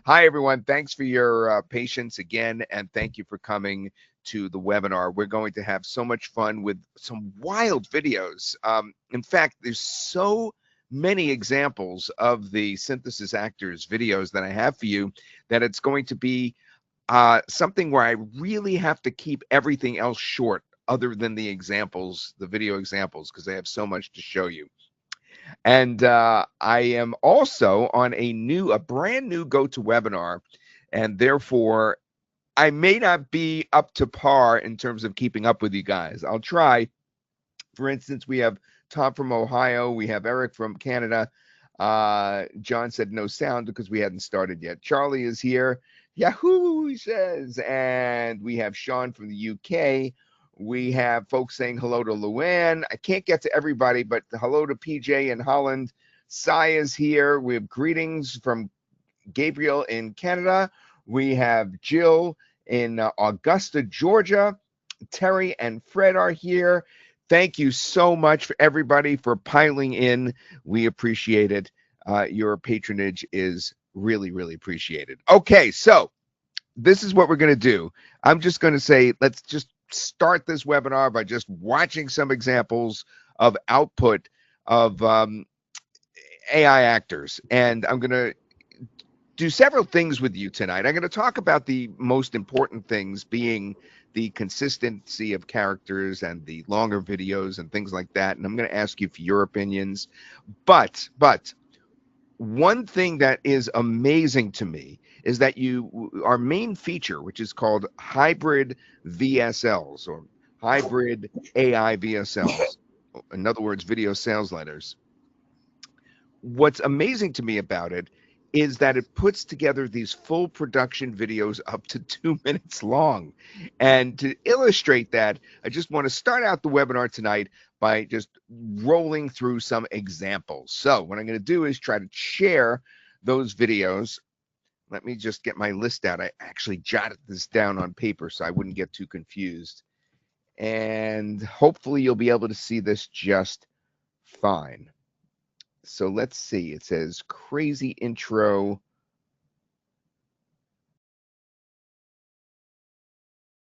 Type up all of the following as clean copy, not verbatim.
Hi, everyone. Thanks for your patience again, and thank you for coming to the webinar. We're going to have so much fun with some wild videos. In fact, there's so many examples of the Synthesys Actors videos that I have for you that it's going to be something where I really have to keep everything else short other than the examples, the video examples, because I have so much to show you. And I am also on a brand new GoToWebinar, and therefore I may not be up to par in terms of keeping up with you guys. I'll try. For instance, we have Tom from Ohio. We have Eric from Canada. John said no sound because we hadn't started yet. Charlie is here. Yahoo, he says. And we have Sean from the UK. We have folks saying hello to Luann. I can't get to everybody, but hello to PJ in Holland. Sai is here. We have greetings from Gabriel in Canada. We have Jill in Augusta, Georgia. Terry and Fred are here. Thank you so much for everybody for piling in. We appreciate it. Your patronage is really, really appreciated. Okay, so this is what we're going to do. I'm just going to say, let's just start this webinar by just watching some examples of output of AI actors. And I'm going to do several things with you tonight. I'm going to talk about the most important things being the consistency of characters and the longer videos and things like that. And I'm going to ask you for your opinions. But one thing that is amazing to me is that our main feature, which is called hybrid VSLs or hybrid AI VSLs, in other words, video sales letters. What's amazing to me about it is that it puts together these full production videos up to 2 minutes long. And to illustrate that, I just want to start out the webinar tonight by just rolling through some examples. So what I'm going to do is try to share those videos. Let me just get my list out. I actually jotted this down on paper so I wouldn't get too confused. And hopefully you'll be able to see this just fine. So let's see. It says crazy intro.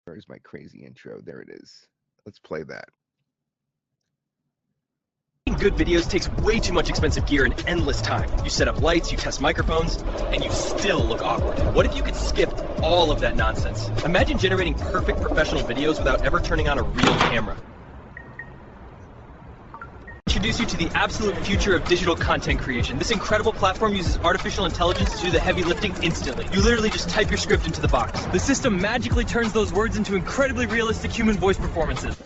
Where's my crazy intro? There it is. Let's play that. Good videos takes way too much expensive gear and endless time. You set up lights, you test microphones, and you still look awkward. What if you could skip all of that nonsense? Imagine generating perfect professional videos without ever turning on a real camera. Introduce you to the absolute future of digital content creation. This incredible platform uses artificial intelligence to do the heavy lifting instantly. You literally just type your script into the box. The system magically turns those words into incredibly realistic human voice performances.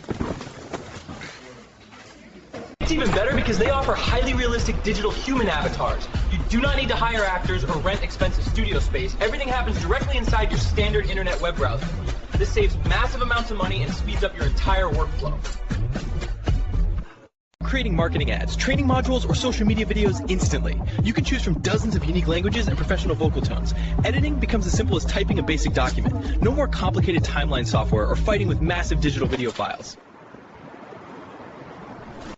It's even better because they offer highly realistic digital human avatars. You do not need to hire actors or rent expensive studio space. Everything happens directly inside your standard internet web browser. This saves massive amounts of money and speeds up your entire workflow. Creating marketing ads, training modules, or social media videos instantly. You can choose from dozens of unique languages and professional vocal tones. Editing becomes as simple as typing a basic document. No more complicated timeline software or fighting with massive digital video files.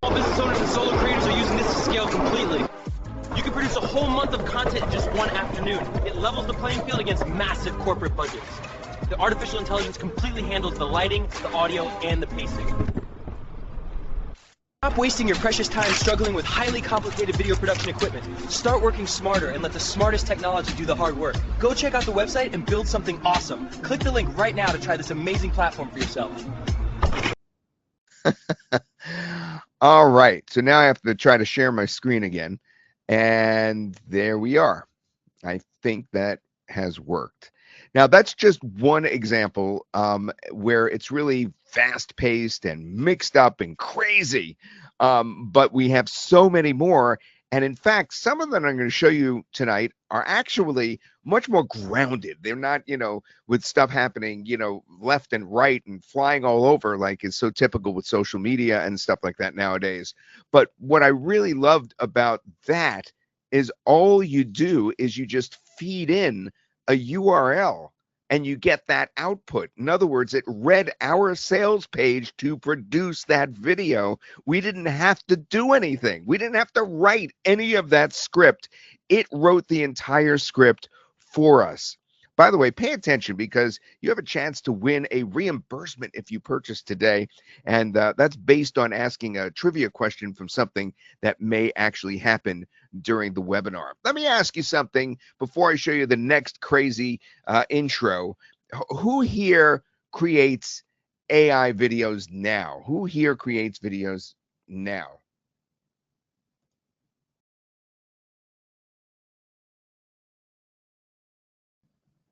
All business owners and solo creators are using this to scale completely. You can produce a whole month of content in just one afternoon. It levels the playing field against massive corporate budgets. The artificial intelligence completely handles the lighting, the audio, and the pacing. Stop wasting your precious time struggling with highly complicated video production equipment. Start working smarter and let the smartest technology do the hard work. Go check out the website and build something awesome. Click the link right now to try this amazing platform for yourself. All right, so now I have to try to share my screen again, and there we are. I think that has worked. Now, that's just one example where it's really fast-paced and mixed up and crazy, but we have so many more. And in fact, some of them I'm going to show you tonight are actually much more grounded. They're not, with stuff happening, left and right and flying all over like is so typical with social media and stuff like that nowadays. But what I really loved about that is all you do is you just feed in a URL and you get that output. In other words, it read our sales page to produce that video. We didn't have to do anything. We didn't have to write any of that script. It wrote the entire script for us. By the way, pay attention because you have a chance to win a reimbursement if you purchase today. And that's based on asking a trivia question from something that may actually happen during the webinar. Let me ask you something before I show you the next crazy intro. Who here creates AI videos now? Who here creates videos now?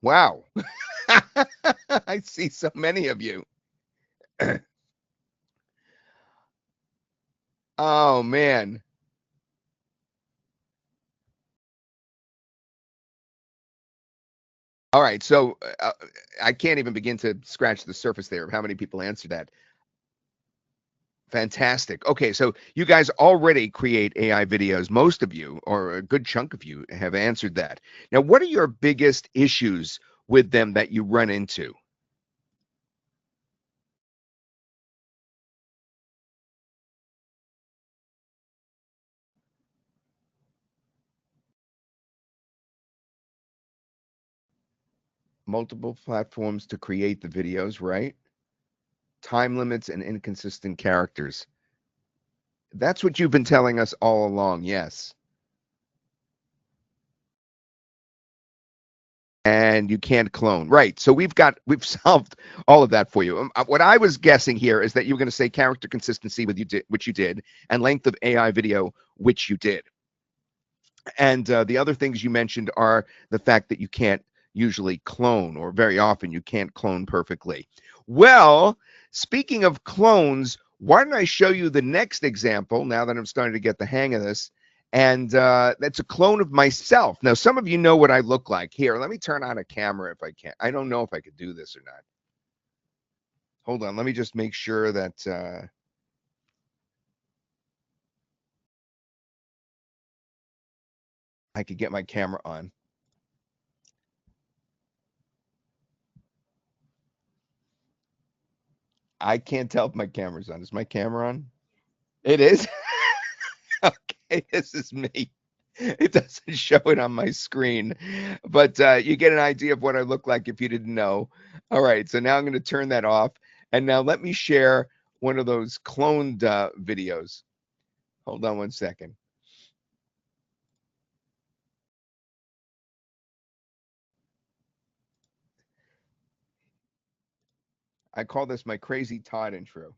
Wow. I see so many of you. Oh, man. All right. So I can't even begin to scratch the surface there of how many people answered that. Fantastic. Okay. So you guys already create AI videos. Most of you, or a good chunk of you, have answered that. Now, what are your biggest issues with them that you run into? Multiple platforms to create the videos, right? Time limits and inconsistent characters. That's what you've been telling us all along. Yes. And you can't clone. Right. So we've solved all of that for you. What I was guessing here is that you were going to say character consistency with which you did, and length of AI video, which you did. And the other things you mentioned are the fact that you can't usually clone, or very often you can't clone perfectly. Well, speaking of clones, why don't I show you the next example now that I'm starting to get the hang of this? And that's a clone of myself. Now, some of you know what I look like. Here, let me turn on a camera if I can. I don't know if I could do this or not. Hold on. Let me just make sure that I could get my camera on. I can't tell if my camera's on. Is my camera on? It is. Okay, this is me. It doesn't show it on my screen, but you get an idea of what I look like if you didn't know. All right, so now I'm going to turn that off. And now let me share one of those cloned videos. Hold on one second. I call this my crazy Todd intro.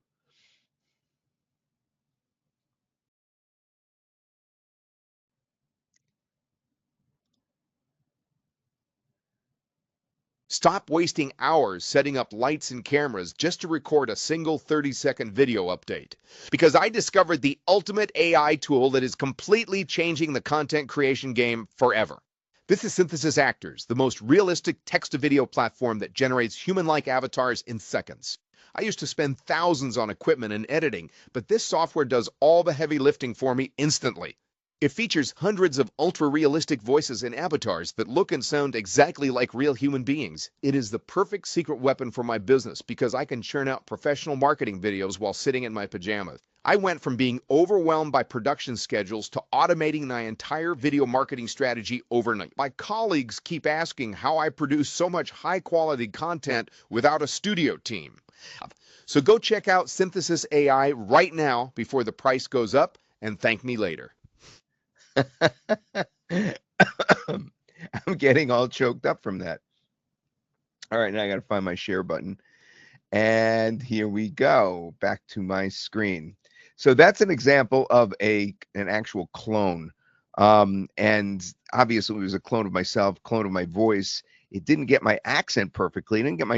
Stop wasting hours setting up lights and cameras just to record a single 30-second video update. Because I discovered the ultimate AI tool that is completely changing the content creation game forever. This is Synthesys Actors, the most realistic text-to-video platform that generates human-like avatars in seconds. I used to spend thousands on equipment and editing, but this software does all the heavy lifting for me instantly. It features hundreds of ultra-realistic voices and avatars that look and sound exactly like real human beings. It is the perfect secret weapon for my business because I can churn out professional marketing videos while sitting in my pajamas. I went from being overwhelmed by production schedules to automating my entire video marketing strategy overnight. My colleagues keep asking how I produce so much high-quality content without a studio team. So go check out Synthesys AI right now before the price goes up, and thank me later. I'm getting all choked up from that. All right, now I got to find my share button. And here we go, back to my screen. So that's an example of an actual clone. And obviously it was a clone of myself, clone of my voice. It didn't get my accent perfectly. It didn't get my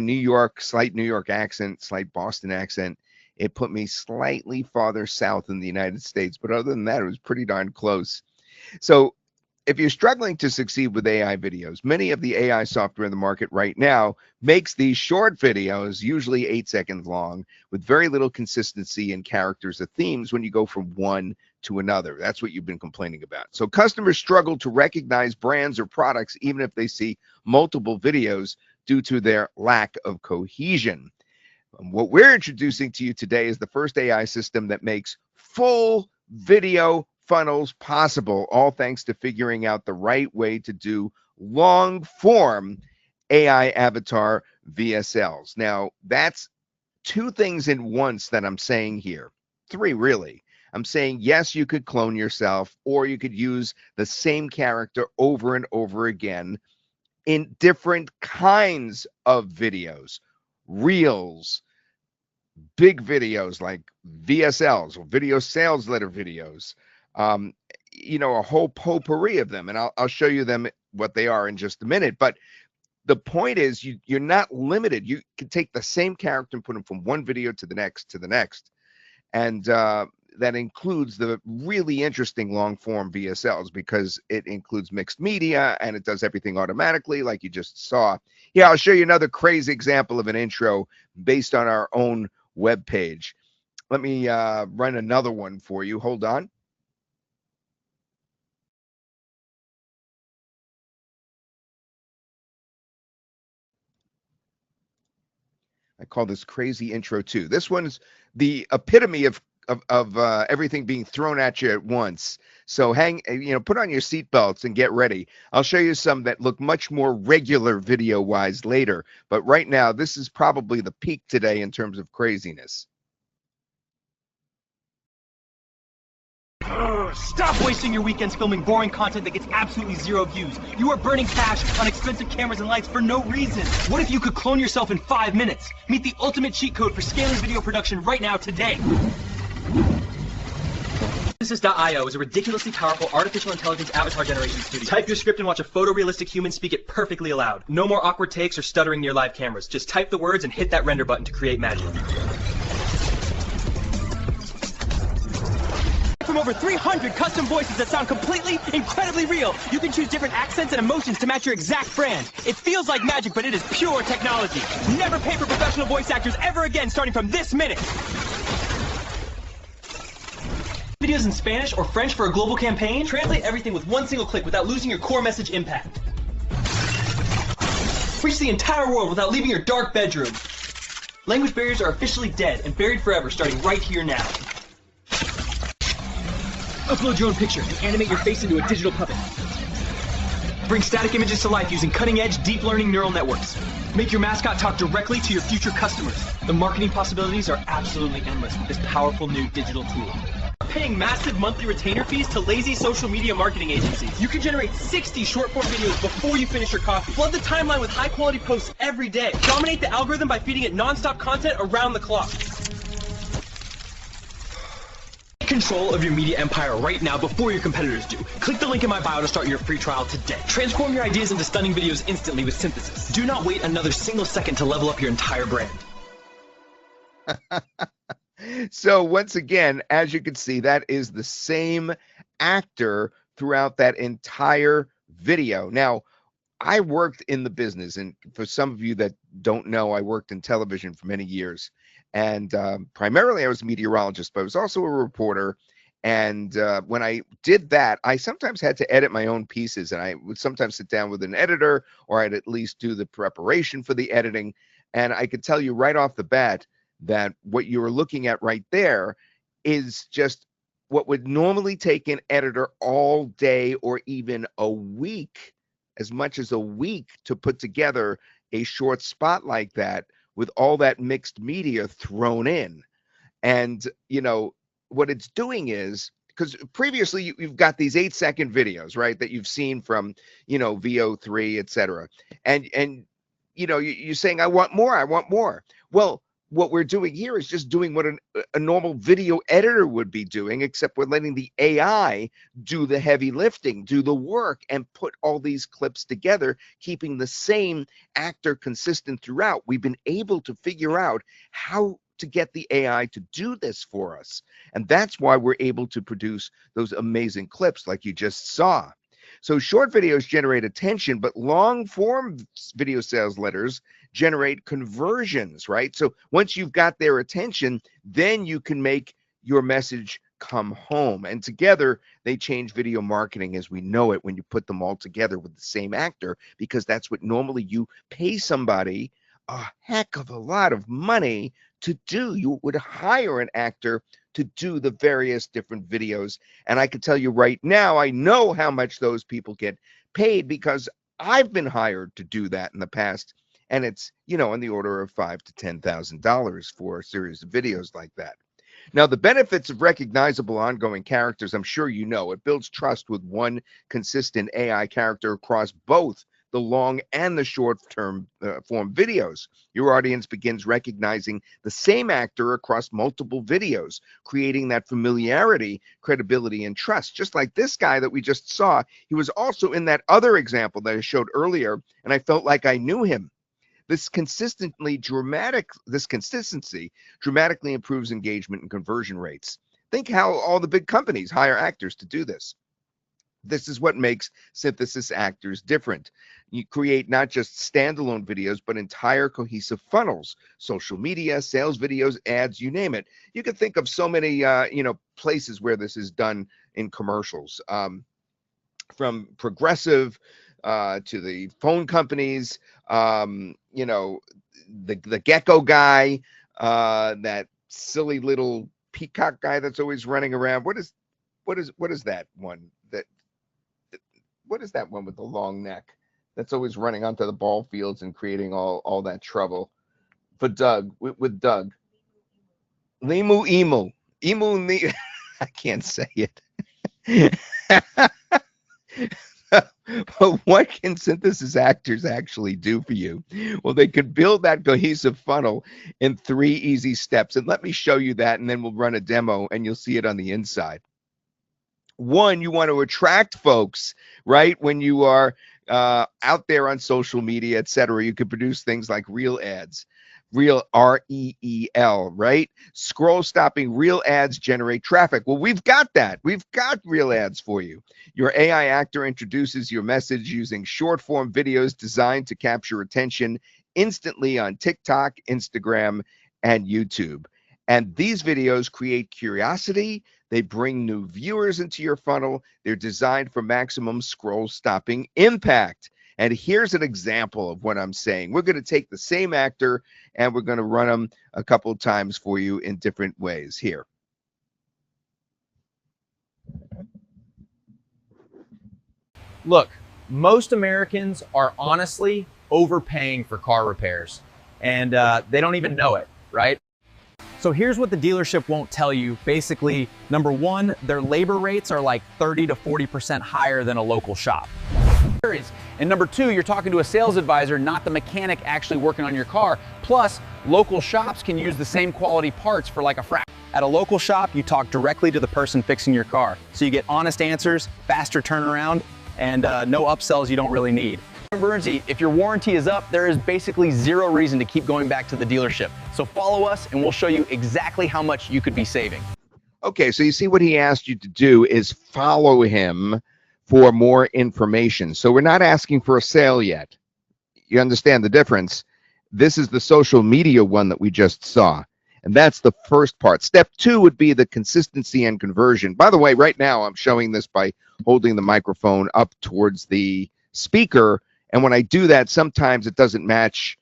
slight New York accent, slight Boston accent. It put me slightly farther south in the United States. But other than that, it was pretty darn close. So if you're struggling to succeed with AI videos, many of the AI software in the market right now makes these short videos, usually 8 seconds long, with very little consistency in characters or themes when you go from one to another. That's what you've been complaining about. So customers struggle to recognize brands or products even if they see multiple videos due to their lack of cohesion. What we're introducing to you today is the first AI system that makes full video funnels possible, all thanks to figuring out the right way to do long form AI Avatar VSLs. Now, that's two things in once that I'm saying here. Three, really. I'm saying, yes, you could clone yourself, or you could use the same character over and over again in different kinds of videos, reels, big videos like VSLs or video sales letter videos, um, a whole potpourri of them. And I'll show you them what they are in just a minute. But the point is you're not limited. You can take the same character and put them from one video to the next to the next. And that includes the really interesting long form VSLs because it includes mixed media and it does everything automatically like you just saw. Yeah, I'll show you another crazy example of an intro based on our own web page. Let me run another one for you. Hold on. I call this crazy intro too. This one's the epitome of everything being thrown at you at once. So put on your seatbelts and get ready. I'll show you some that look much more regular video wise later. But right now, this is probably the peak today in terms of craziness. Stop wasting your weekends filming boring content that gets absolutely zero views. You are burning cash on expensive cameras and lights for no reason. What if you could clone yourself in 5 minutes? Meet the ultimate cheat code for scaling video production right now today. Synthesys.io is a ridiculously powerful artificial intelligence avatar generation studio. Type your script and watch a photorealistic human speak it perfectly aloud. No more awkward takes or stuttering near live cameras. Just type the words and hit that render button to create magic. From over 300 custom voices that sound completely, incredibly real. You can choose different accents and emotions to match your exact brand. It feels like magic, but it is pure technology. Never pay for professional voice actors ever again, starting from this minute. Videos in Spanish or French for a global campaign? Translate everything with one single click without losing your core message impact. Reach the entire world without leaving your dark bedroom. Language barriers are officially dead and buried forever, starting right here now. Upload your own picture and animate your face into a digital puppet. Bring static images to life using cutting-edge deep learning neural networks. Make your mascot talk directly to your future customers. The marketing possibilities are absolutely endless with this powerful new digital tool. Paying massive monthly retainer fees to lazy social media marketing agencies. You can generate 60 short-form videos before you finish your coffee. Flood the timeline with high-quality posts every day. Dominate the algorithm by feeding it non-stop content around the clock. Control of your media empire right now before your competitors do. Click the link in my bio to start your free trial today. Transform your ideas into stunning videos instantly with Synthesys. Do not wait another single second to level up your entire brand. So once again, as you can see, that is the same actor throughout that entire video. Now, I worked in the business, and for some of you that don't know, I worked in television for many years. And primarily I was a meteorologist, but I was also a reporter. And when I did that, I sometimes had to edit my own pieces, and I would sometimes sit down with an editor, or I'd at least do the preparation for the editing. And I could tell you right off the bat that what you were looking at right there is just what would normally take an editor all day or even a week, as much as a week, to put together a short spot like that with all that mixed media thrown in. And, what it's doing is, because previously you've got these 8-second videos, right, that you've seen from, VO3, etc. And you're saying, I want more, I want more. Well, what we're doing here is just doing what a normal video editor would be doing, except we're letting the AI do the heavy lifting, do the work, and put all these clips together, keeping the same actor consistent throughout. We've been able to figure out how to get the AI to do this for us. And that's why we're able to produce those amazing clips like you just saw. So short videos generate attention, but long form video sales letters generate conversions, right? So once you've got their attention, then you can make your message come home. And together, they change video marketing as we know it when you put them all together with the same actor, because that's what normally you pay somebody a heck of a lot of money to do. You would hire an actor to do the various different videos. And I can tell you right now, I know how much those people get paid because I've been hired to do that in the past. And it's, you know, in the order of $5,000 to $10,000 for a series of videos like that. Now, the benefits of recognizable ongoing characters, I'm sure you know, it builds trust with one consistent AI character across both the long and the short term form videos. Your audience begins recognizing the same actor across multiple videos, creating that familiarity, credibility, and trust. Just like this guy that we just saw, he was also in that other example that I showed earlier, and I felt like I knew him. This consistency dramatically improves engagement and conversion rates. Think how all the big companies hire actors to do this. This is what makes Synthesys Actors different. You create not just standalone videos, but entire cohesive funnels, social media, sales videos, ads, you name it. You can think of so many, places where this is done in commercials, from Progressive to the phone companies, the gecko guy, that silly little peacock guy that's always running around. What is that one? What is that one with the long neck that's always running onto the ball fields and creating all that trouble for Doug with Doug? Limu emu. I can't say it. But what can Synthesys Actors actually do for you? Well, they can build that cohesive funnel in 3 easy steps. And let me show you that, and then we'll run a demo and you'll see it on the inside. One, you want to attract folks, right? When you are out there on social media, etc., you can produce things like reel ads. Real, R-E-E-L, right? Scroll stopping real ads generate traffic. Well, we've got that. We've got real ads for you. Your AI actor introduces your message using short form videos designed to capture attention instantly on TikTok, Instagram, and YouTube. And these videos create curiosity. They bring new viewers into your funnel. They're designed for maximum scroll stopping impact. And here's an example of what I'm saying. We're going to take the same actor and we're going to run them a couple of times for you in different ways. Here. Look, most Americans are honestly overpaying for car repairs, and they don't even know it, right? So here's what the dealership won't tell you. Basically, number one, their labor rates are like 30 to 40% higher than a local shop. And number two, you're talking to a sales advisor, not the mechanic actually working on your car. Plus, local shops can use the same quality parts for like a fraction. At a local shop, you talk directly to the person fixing your car. So you get honest answers, faster turnaround, and no upsells you don't really need. Emergency, if your warranty is up, there is basically zero reason to keep going back to the dealership. So follow us and we'll show you exactly how much you could be saving. Okay, so you see what he asked you to do is follow him for more information. So we're not asking for a sale yet. You understand the difference? This is the social media one that we just saw. And that's the first part. Step 2 would be the consistency and conversion. By the way, right now I'm showing this by holding the microphone up towards the speaker. And when I do that, sometimes it doesn't match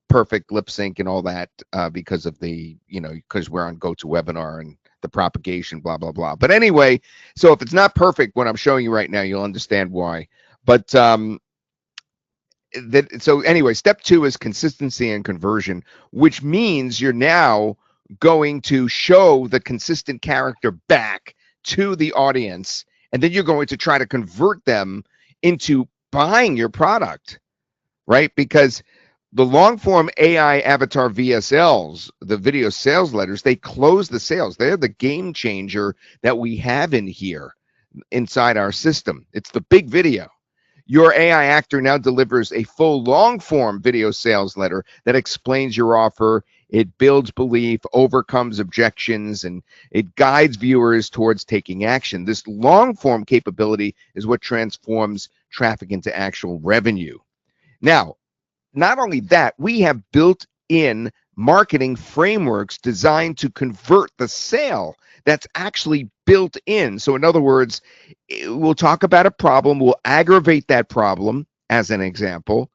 perfect lip sync and all that because of the, because we're on GoToWebinar and the propagation, blah, blah, blah. But anyway, so if it's not perfect what I'm showing you right now, you'll understand why. But so anyway, step 2 is consistency and conversion, which means you're now going to show the consistent character back to the audience, and then you're going to try to convert them into buying your product, right? Because the long form AI Avatar VSLs, the video sales letters, they close the sales. They're the game changer that we have in here inside our system. It's the big video. Your AI actor now delivers a full long form video sales letter that explains your offer. It builds belief, overcomes objections, and it guides viewers towards taking action. This long form capability is what transforms traffic into actual revenue. Now, not only that, we have built-in marketing frameworks designed to convert the sale. That's actually built in. So in other words, we'll talk about a problem, we'll aggravate that problem as an example,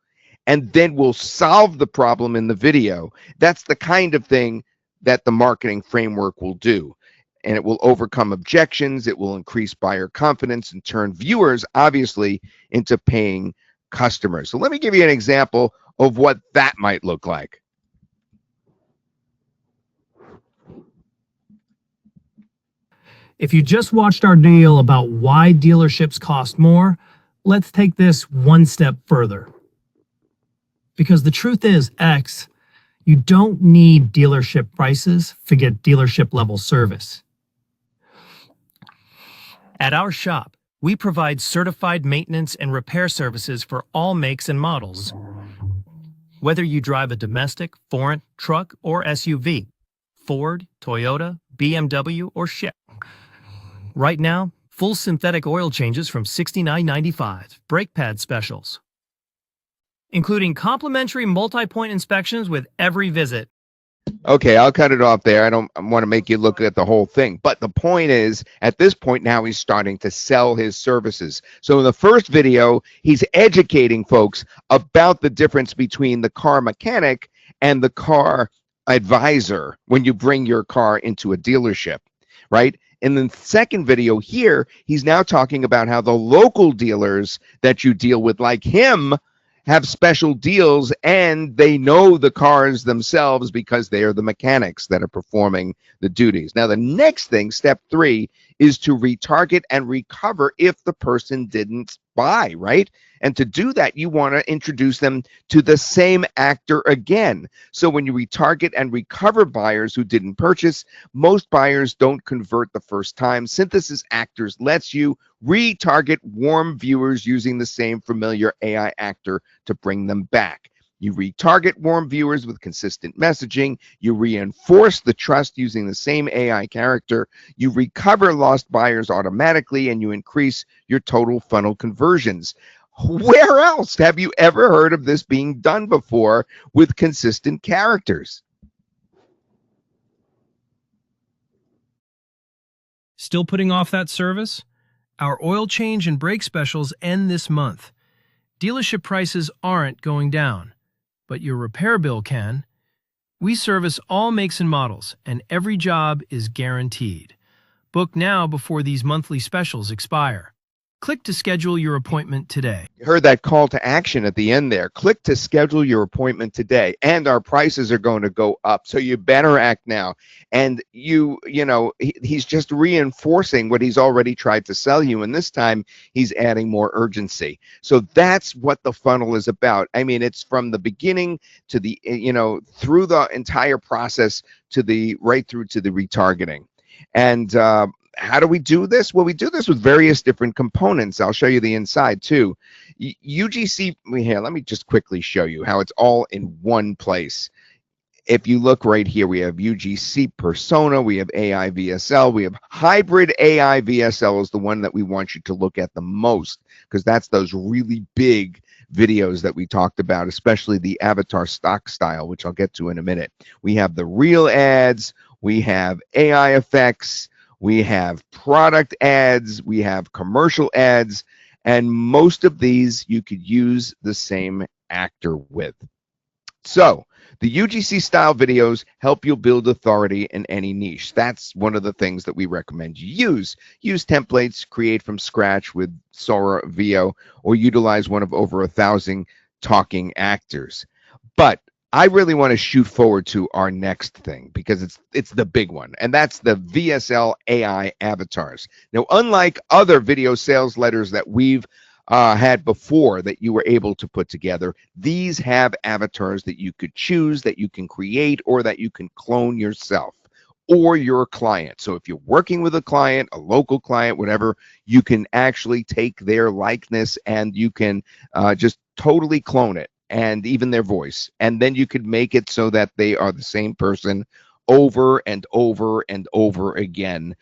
and then we'll solve the problem in the video. That's the kind of thing that the marketing framework will do. and it will overcome objections. It will increase buyer confidence and turn viewers, obviously, into paying customers. So let me give you an example of what that might look like. If you just watched our deal about why dealerships cost more, let's take this one step further. Because the truth is, X, you don't need dealership prices to get dealership level service. At our shop, we provide certified maintenance and repair services for all makes and models. Whether you drive a domestic, foreign, truck, or SUV, Ford, Toyota, BMW, or Chevy. Right now, full synthetic oil changes from $69.95, brake pad specials, including complimentary multi-point inspections with every visit. Okay, I'll cut it off there. I don't want to make you look at the whole thing. But the point is, at this point now, he's starting to sell his services. So in the first video, he's educating folks about the difference between the car mechanic and the car advisor when you bring your car into a dealership, right? In the second video here, he's now talking about how the local dealers that you deal with, like him, have special deals, and they know the cars themselves because they are the mechanics that are performing the duties. Now, the next thing, step 3, is to retarget and recover if the person didn't buy, right? And to do that, you want to introduce them to the same actor again. So when you retarget and recover buyers who didn't purchase, most buyers don't convert the first time. Synthesys Actors lets you retarget warm viewers using the same familiar AI actor to bring them back. You retarget warm viewers with consistent messaging. You reinforce the trust using the same AI character. You recover lost buyers automatically, and you increase your total funnel conversions. Where else have you ever heard of this being done before with consistent characters? Still putting off that service? Our oil change and brake specials end this month. Dealership prices aren't going down, but your repair bill can. We service all makes and models, and every job is guaranteed. Book now before these monthly specials expire. Click to schedule your appointment today. You heard that call to action at the end there. Click to schedule your appointment today, and our prices are going to go up, so you better act now. And you know, he's just reinforcing what he's already tried to sell you, and this time he's adding more urgency. So that's what the funnel is about. I mean, it's from the beginning to the, you know, through the entire process to the right through to the retargeting. And how do we do this? Well, we do this with various different components. I'll show you the inside too. UGC, here, let me just quickly show you how it's all in one place. If you look right here, we have UGC persona, we have AI VSL, we have hybrid AI VSL is the one that we want you to look at the most, because that's those really big videos that we talked about, especially the avatar stock style, which I'll get to in a minute. We have the real ads, we have AI effects, we have product ads, we have commercial ads, and most of these you could use the same actor with. So the UGC style videos help you build authority in any niche. That's one of the things that we recommend you use. Use templates, create from scratch with Sora VO, or utilize one of over 1,000 talking actors. But I really want to shoot forward to our next thing, because it's the big one, and that's the VSL AI avatars. Now, unlike other video sales letters that we've had before that you were able to put together, these have avatars that you could choose, that you can create, or that you can clone yourself or your client. So if you're working with a client, a local client, whatever, you can actually take their likeness and you can just totally clone it, and even their voice, and then you could make it so that they are the same person over and over and over again,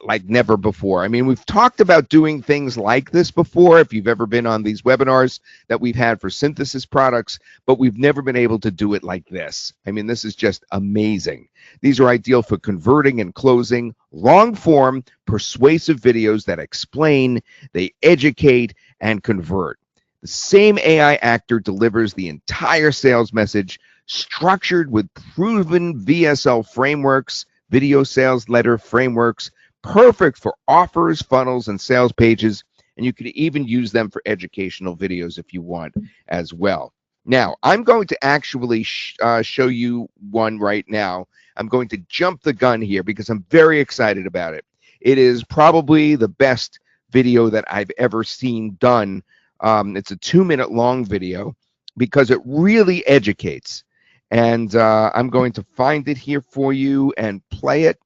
like never before. I mean, we've talked about doing things like this before, if you've ever been on these webinars that we've had for Synthesys products, but we've never been able to do it like this. I mean, this is just amazing. These are ideal for converting and closing long-form, persuasive videos that explain, they educate, and convert. The same AI actor delivers the entire sales message, structured with proven VSL frameworks, video sales letter frameworks, perfect for offers, funnels, and sales pages. And you can even use them for educational videos if you want as well. Now, I'm going to actually show you one right now. I'm going to jump the gun here because I'm very excited about it. It is probably the best video that I've ever seen done. It's a 2-minute long video because it really educates. And I'm going to find it here for you and play it.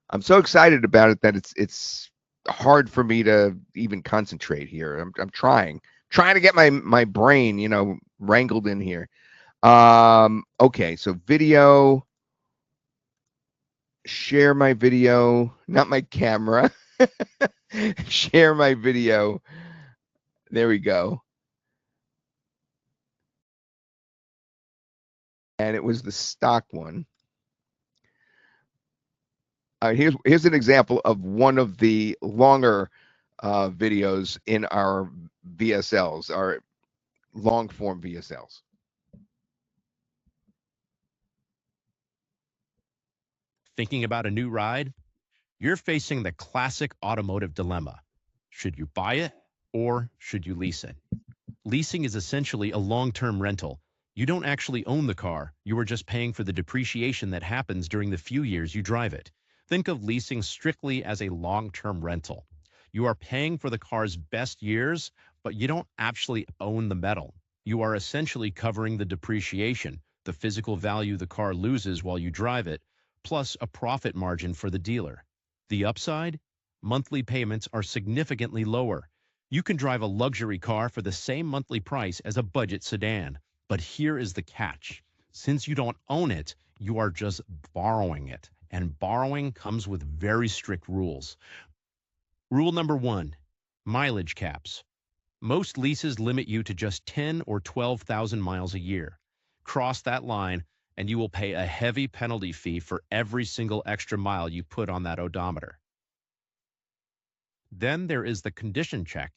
I'm so excited about it that it's hard for me to even concentrate here. I'm trying to get my brain, wrangled in here. Okay, so video, share my video, not my camera. Share my video. There we go. And it was the stock one. Here's an example of one of the longer videos in our VSLs, our long form VSLs. Thinking about a new ride? You're facing the classic automotive dilemma. Should you buy it or should you lease it? Leasing is essentially a long-term rental. You don't actually own the car. You are just paying for the depreciation that happens during the few years you drive it. Think of leasing strictly as a long-term rental. You are paying for the car's best years, but you don't actually own the metal. You are essentially covering the depreciation, the physical value the car loses while you drive it, plus a profit margin for the dealer. The upside? Monthly payments are significantly lower. You can drive a luxury car for the same monthly price as a budget sedan. But here is the catch. Since you don't own it, you are just borrowing it. And borrowing comes with very strict rules. Rule number 1, mileage caps. Most leases limit you to just 10 or 12,000 miles a year. Cross that line and you will pay a heavy penalty fee for every single extra mile you put on that odometer. Then there is the condition check.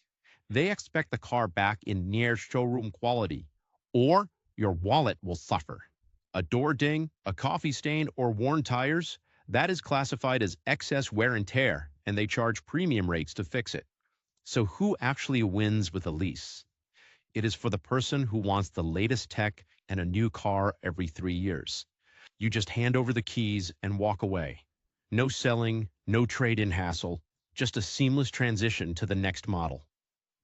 They expect the car back in near showroom quality, or your wallet will suffer. A door ding, a coffee stain, or worn tires, that is classified as excess wear and tear, and they charge premium rates to fix it. So who actually wins with a lease? It is for the person who wants the latest tech and a new car every 3 years. You just hand over the keys and walk away. No selling, no trade-in hassle, just a seamless transition to the next model.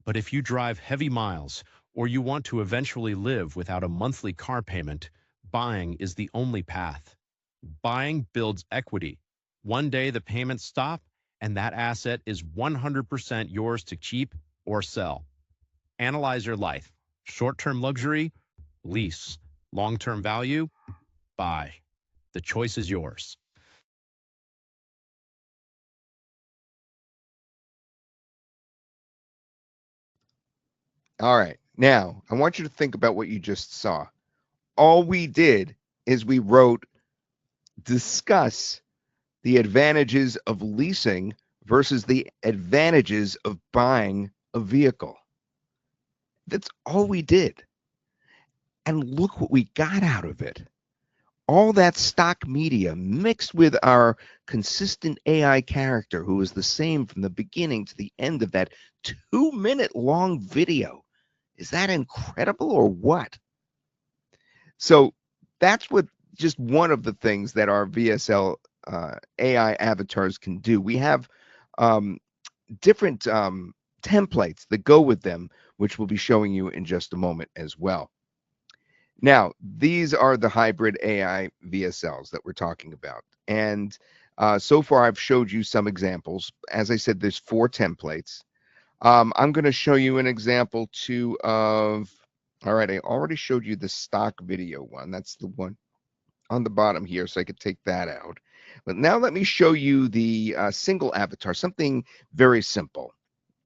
But if you drive heavy miles, or you want to eventually live without a monthly car payment, buying is the only path. Buying builds equity. One day the payments stop, and that asset is 100% yours to keep or sell. Analyze your life. Short-term luxury, lease. Long-term value, buy. The choice is yours. All right. Now, I want you to think about what you just saw. All we did is we wrote, discuss the advantages of leasing versus the advantages of buying a vehicle. That's all we did. And look what we got out of it. All that stock media mixed with our consistent AI character who is the same from the beginning to the end of that 2-minute long video. Is that incredible or what? So that's what just one of the things that our VSL AI avatars can do. We have different templates that go with them, which we'll be showing you in just a moment as well. Now, these are the hybrid AI VSLs that we're talking about. And so far, I've showed you some examples. As I said, there's 4 templates. I'm going to show you an example too of, all right, I already showed you the stock video one. That's the one on the bottom here, so I could take that out. But now let me show you the single avatar, something very simple.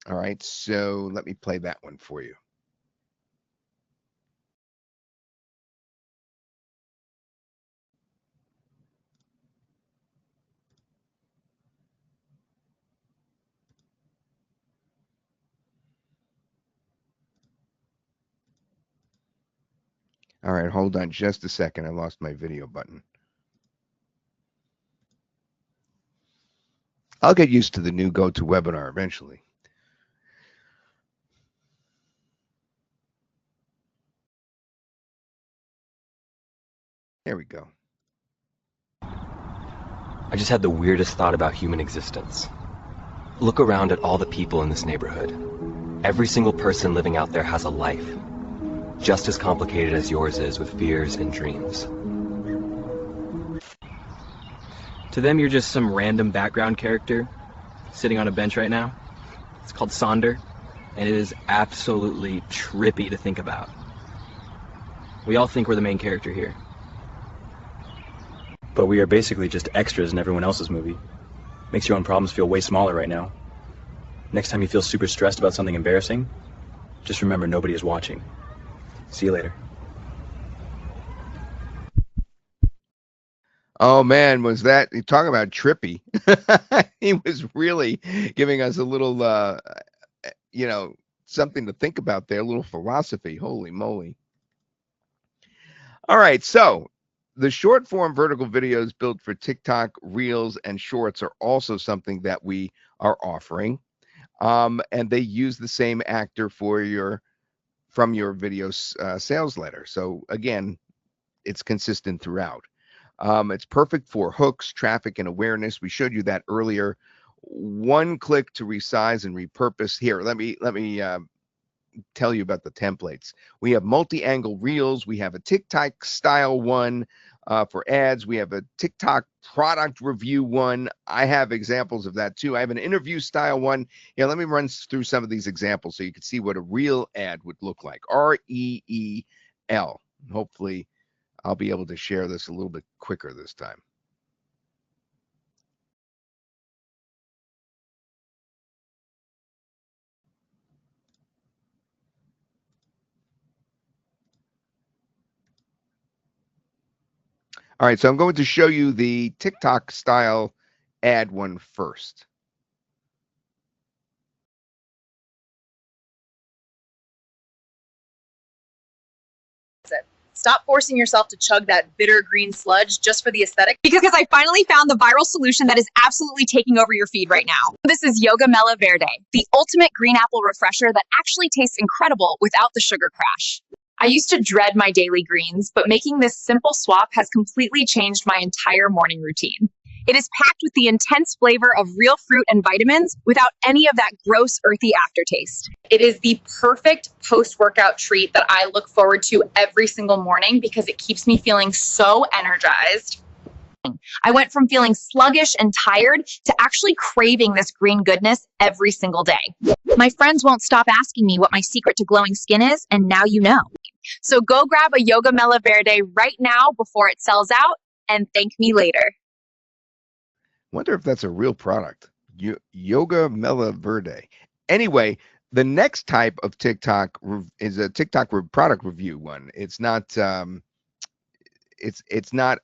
All right, so let me play that one for you. All right, hold on just a second. I lost my video button. I'll get used to the new GoToWebinar eventually. There we go. I just had the weirdest thought about human existence. Look around at all the people in this neighborhood. Every single person living out there has a life, just as complicated as yours is, with fears and dreams. To them, you're just some random background character sitting on a bench right now. It's called Sonder, and it is absolutely trippy to think about. We all think we're the main character here. But we are basically just extras in everyone else's movie. Makes your own problems feel way smaller right now. Next time you feel super stressed about something embarrassing, just remember nobody is watching. See you later. Oh man, was that, you talk about trippy. He was really giving us a little, you know, something to think about there, a little philosophy. Holy moly. All right, so the short form vertical videos built for TikTok, Reels, and Shorts are also something that we are offering. And they use the same actor for from your video sales letter. So again, it's consistent throughout. It's perfect for hooks, traffic, and awareness. We showed you that earlier. One click to resize and repurpose. Here, let me tell you about the templates. We have multi-angle reels. We have a TikTok style one for ads. We have a TikTok product review one. I have examples of that too. I have an interview style one. Yeah, let me run through some of these examples so you can see what a real ad would look like. REEL. Hopefully I'll be able to share this a little bit quicker this time. All right, so I'm going to show you the TikTok style ad one first. Stop forcing yourself to chug that bitter green sludge just for the aesthetic. Because I finally found the viral solution that is absolutely taking over your feed right now. This is Yoga Mela Verde, the ultimate green apple refresher that actually tastes incredible without the sugar crash. I used to dread my daily greens, but making this simple swap has completely changed my entire morning routine. It is packed with the intense flavor of real fruit and vitamins without any of that gross, earthy aftertaste. It is the perfect post-workout treat that I look forward to every single morning because it keeps me feeling so energized. I went from feeling sluggish and tired to actually craving this green goodness every single day. My friends won't stop asking me what my secret to glowing skin is, and now you know. So go grab a Yoga Mela Verde right now before it sells out, and thank me later. Wonder if that's a real product. Yoga Mela Verde. Anyway, the next type of TikTok is a TikTok product review one. It's not it's not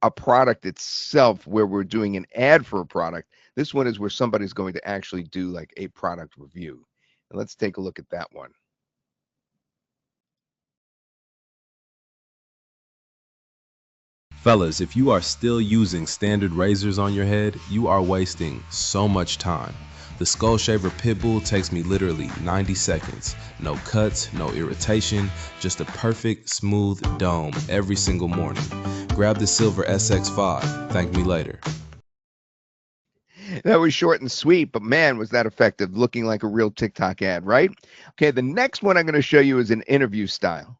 a product itself where we're doing an ad for a product. This one is where somebody's going to actually do like a product review. And let's take a look at that one. Fellas, if you are still using standard razors on your head, you are wasting so much time. The Skull Shaver Pitbull takes me literally 90 seconds. No cuts, no irritation, just a perfect, smooth dome every single morning. Grab the Silver SX5. Thank me later. That was short and sweet, but man, was that effective, looking like a real TikTok ad, right? Okay, the next one I'm going to show you is an interview style.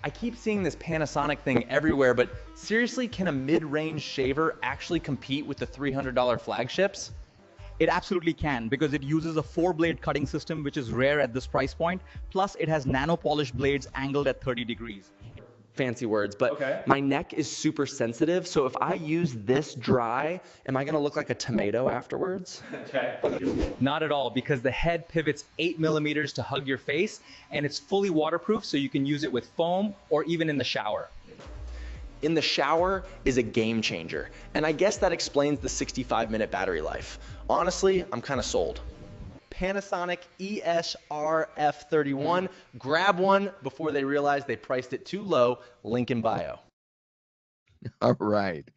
I keep seeing this Panasonic thing everywhere, but seriously, can a mid-range shaver actually compete with the $300 flagships? It absolutely can, because it uses a 4-blade cutting system, which is rare at this price point. Plus, it has nano-polished blades angled at 30 degrees. Fancy words, but my neck is super sensitive, so if I use this dry, am I gonna look like a tomato afterwards? Not at all, because the head pivots 8 millimeters to hug your face, and it's fully waterproof, so you can use it with foam or even in the shower. in the shower is a game changer. And I guess that explains the 65-minute battery life. Honestly, I'm kind of sold. Panasonic ESR-F31. Grab one before they realize they priced it too low. Link in bio. All right.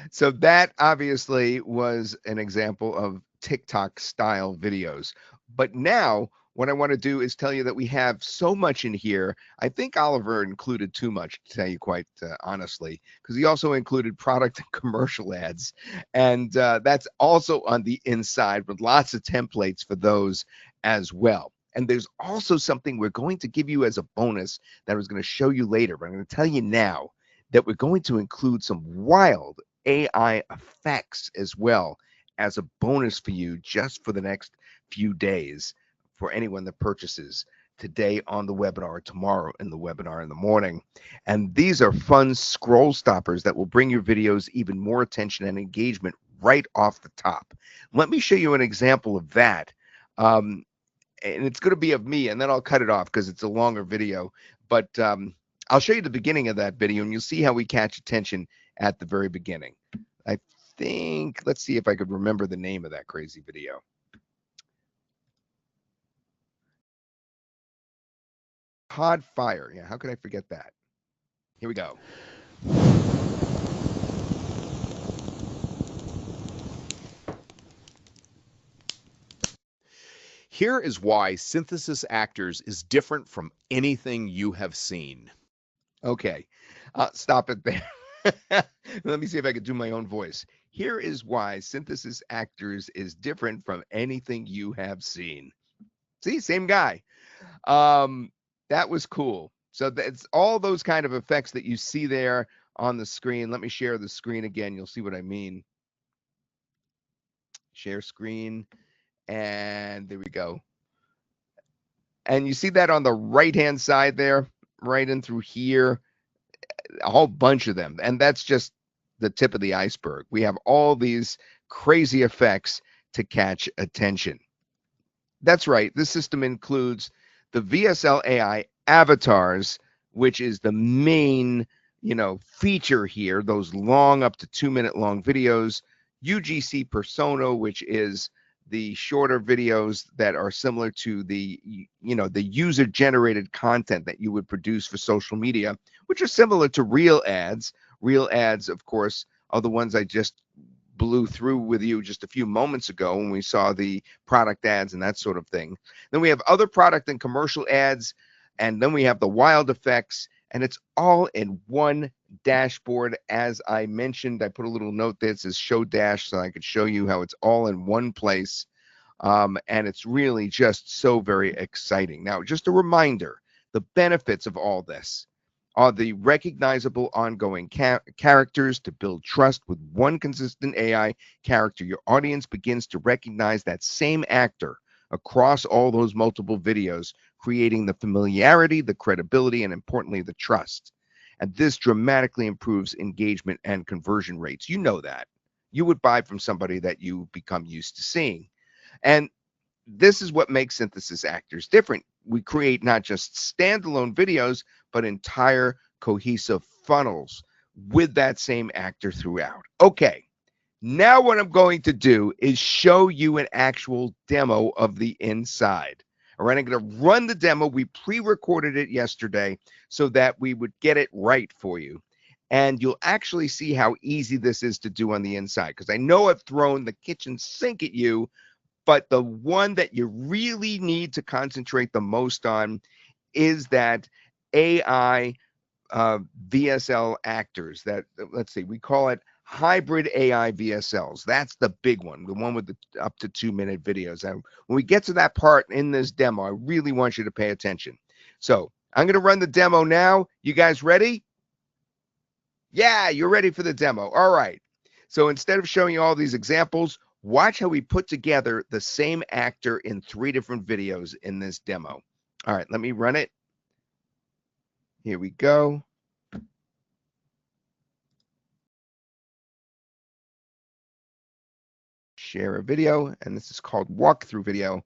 So that obviously was an example of TikTok style videos. But now what I want to do is tell you that we have so much in here. I think Oliver included too much, to tell you quite honestly, because he also included product and commercial ads. And that's also on the inside with lots of templates for those as well. And there's also something we're going to give you as a bonus that I was going to show you later, but I'm going to tell you now that we're going to include some wild AI effects as well as a bonus for you just for the next few days for anyone that purchases today on the webinar, tomorrow in the webinar in the morning. And these are fun scroll stoppers that will bring your videos even more attention and engagement right off the top. Let me show you an example of that. And it's going to be of me, and then I'll cut it off because it's a longer video. But I'll show you the beginning of that video, and you'll see how we catch attention at the very beginning. I think, let's see if I could remember the name of that crazy video. Pod Fire. Yeah, how could I forget that? Here we go. Here is why Synthesys Actors is different from anything you have seen. Okay, stop it there. Let me see if I could do my own voice. Here is why Synthesys Actors is different from anything you have seen. See, same guy. That was cool. So that's all those kind of effects that you see there on the screen. Let me share the screen again. You'll see what I mean. Share screen. And there we go. And you see that on the right-hand side there, right in through here, a whole bunch of them. And that's just the tip of the iceberg. We have all these crazy effects to catch attention. That's right. This system includes the VSL AI avatars, which is the main, feature here, those long, up to 2-minute long videos, UGC persona, which is the shorter videos that are similar to the user generated content that you would produce for social media, which are similar to real ads. Real ads, of course, are the ones I just blew through with you just a few moments ago when we saw the product ads and that sort of thing. Then we have other product and commercial ads, and then we have the wild effects, and it's all in one dashboard. As I mentioned, I put a little note that says show dash so I could show you how it's all in one place. And it's really just so very exciting. Now, just a reminder, the benefits of all this are the recognizable ongoing characters to build trust with one consistent AI character. Your audience begins to recognize that same actor across all those multiple videos, creating the familiarity, the credibility, and importantly, the trust. And this dramatically improves engagement and conversion rates. You know that. You would buy from somebody that you become used to seeing. And this is what makes Synthesys Actors different. We create not just standalone videos, but entire cohesive funnels with that same actor throughout. Okay, now what I'm going to do is show you an actual demo of the inside. All right, I'm going to run the demo. We pre-recorded it yesterday so that we would get it right for you. And you'll actually see how easy this is to do on the inside, because I know I've thrown the kitchen sink at you, but the one that you really need to concentrate the most on is that AI VSL actors. That, let's see, we call it hybrid AI VSLs. That's the big one, the one with the up to 2-minute videos. And when we get to that part in this demo, I really want you to pay attention. So I'm going to run the demo now. You guys ready? Yeah, you're ready for the demo. All right. So instead of showing you all these examples, watch how we put together the same actor in 3 different videos in this demo. All right, let me run it. Here we go. Share a video, and this is called walkthrough video.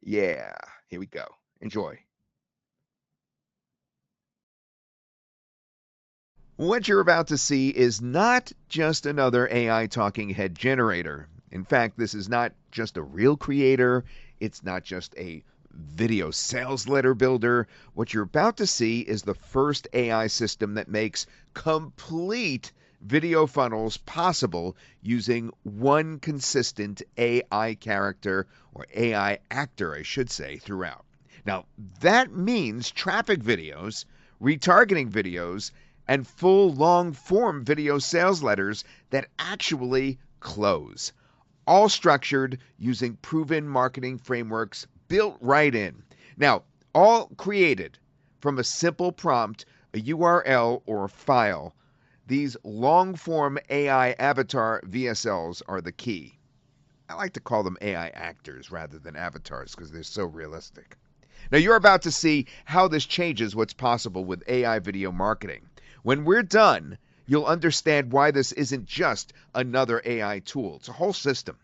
Yeah, here we go. Enjoy. What you're about to see is not just another AI talking head generator. In fact, this is not just a real creator. It's not just a video sales letter builder. What you're about to see is the first AI system that makes complete video funnels possible using one consistent AI character, or AI actor, I should say, throughout. Now, that means traffic videos, retargeting videos, and full long-form video sales letters that actually close, all structured using proven marketing frameworks built right in. Now, all created from a simple prompt, a URL, or a file. These long-form AI Avatar VSLs are the key. I like to call them AI actors rather than avatars because they're so realistic. Now, you're about to see how this changes what's possible with AI video marketing. When we're done, you'll understand why this isn't just another AI tool. It's a whole system.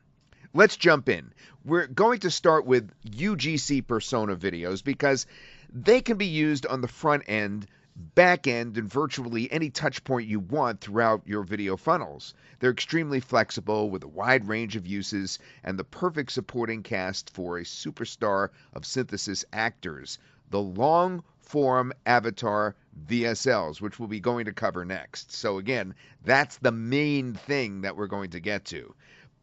Let's jump in. We're going to start with UGC persona videos because they can be used on the front end, back end, and virtually any touch point you want throughout your video funnels. They're extremely flexible with a wide range of uses and the perfect supporting cast for a superstar of Synthesys Actors, the long-form Avatar VSLs, which we'll be going to cover next. So again, that's the main thing that we're going to get to.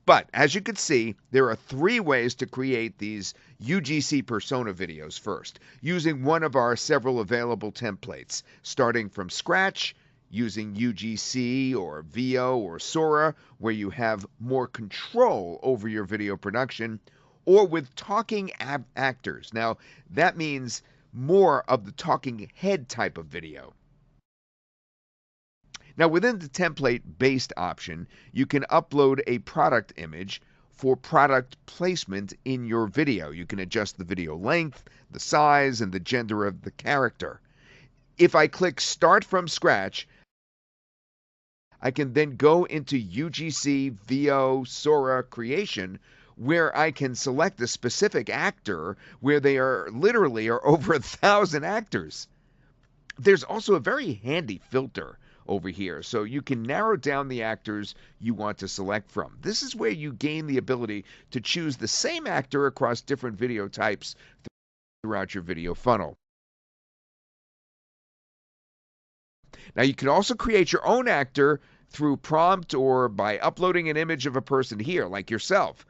But as you can see, there are 3 ways to create these UGC persona videos first, using one of our several available templates, starting from scratch, using UGC or VO or Sora, where you have more control over your video production, or with talking actors. Now, that means more of the talking head type of video. Now, within the template-based option, you can upload a product image for product placement in your video. You can adjust the video length, the size, and the gender of the character. If I click Start from Scratch, I can then go into UGC, VO, Sora Creation, where I can select a specific actor, where they are literally over 1,000 actors. There's also a very handy filter over here, so you can narrow down the actors you want to select from. This is where you gain the ability to choose the same actor across different video types throughout your video funnel. Now, you can also create your own actor through prompt or by uploading an image of a person here, like yourself.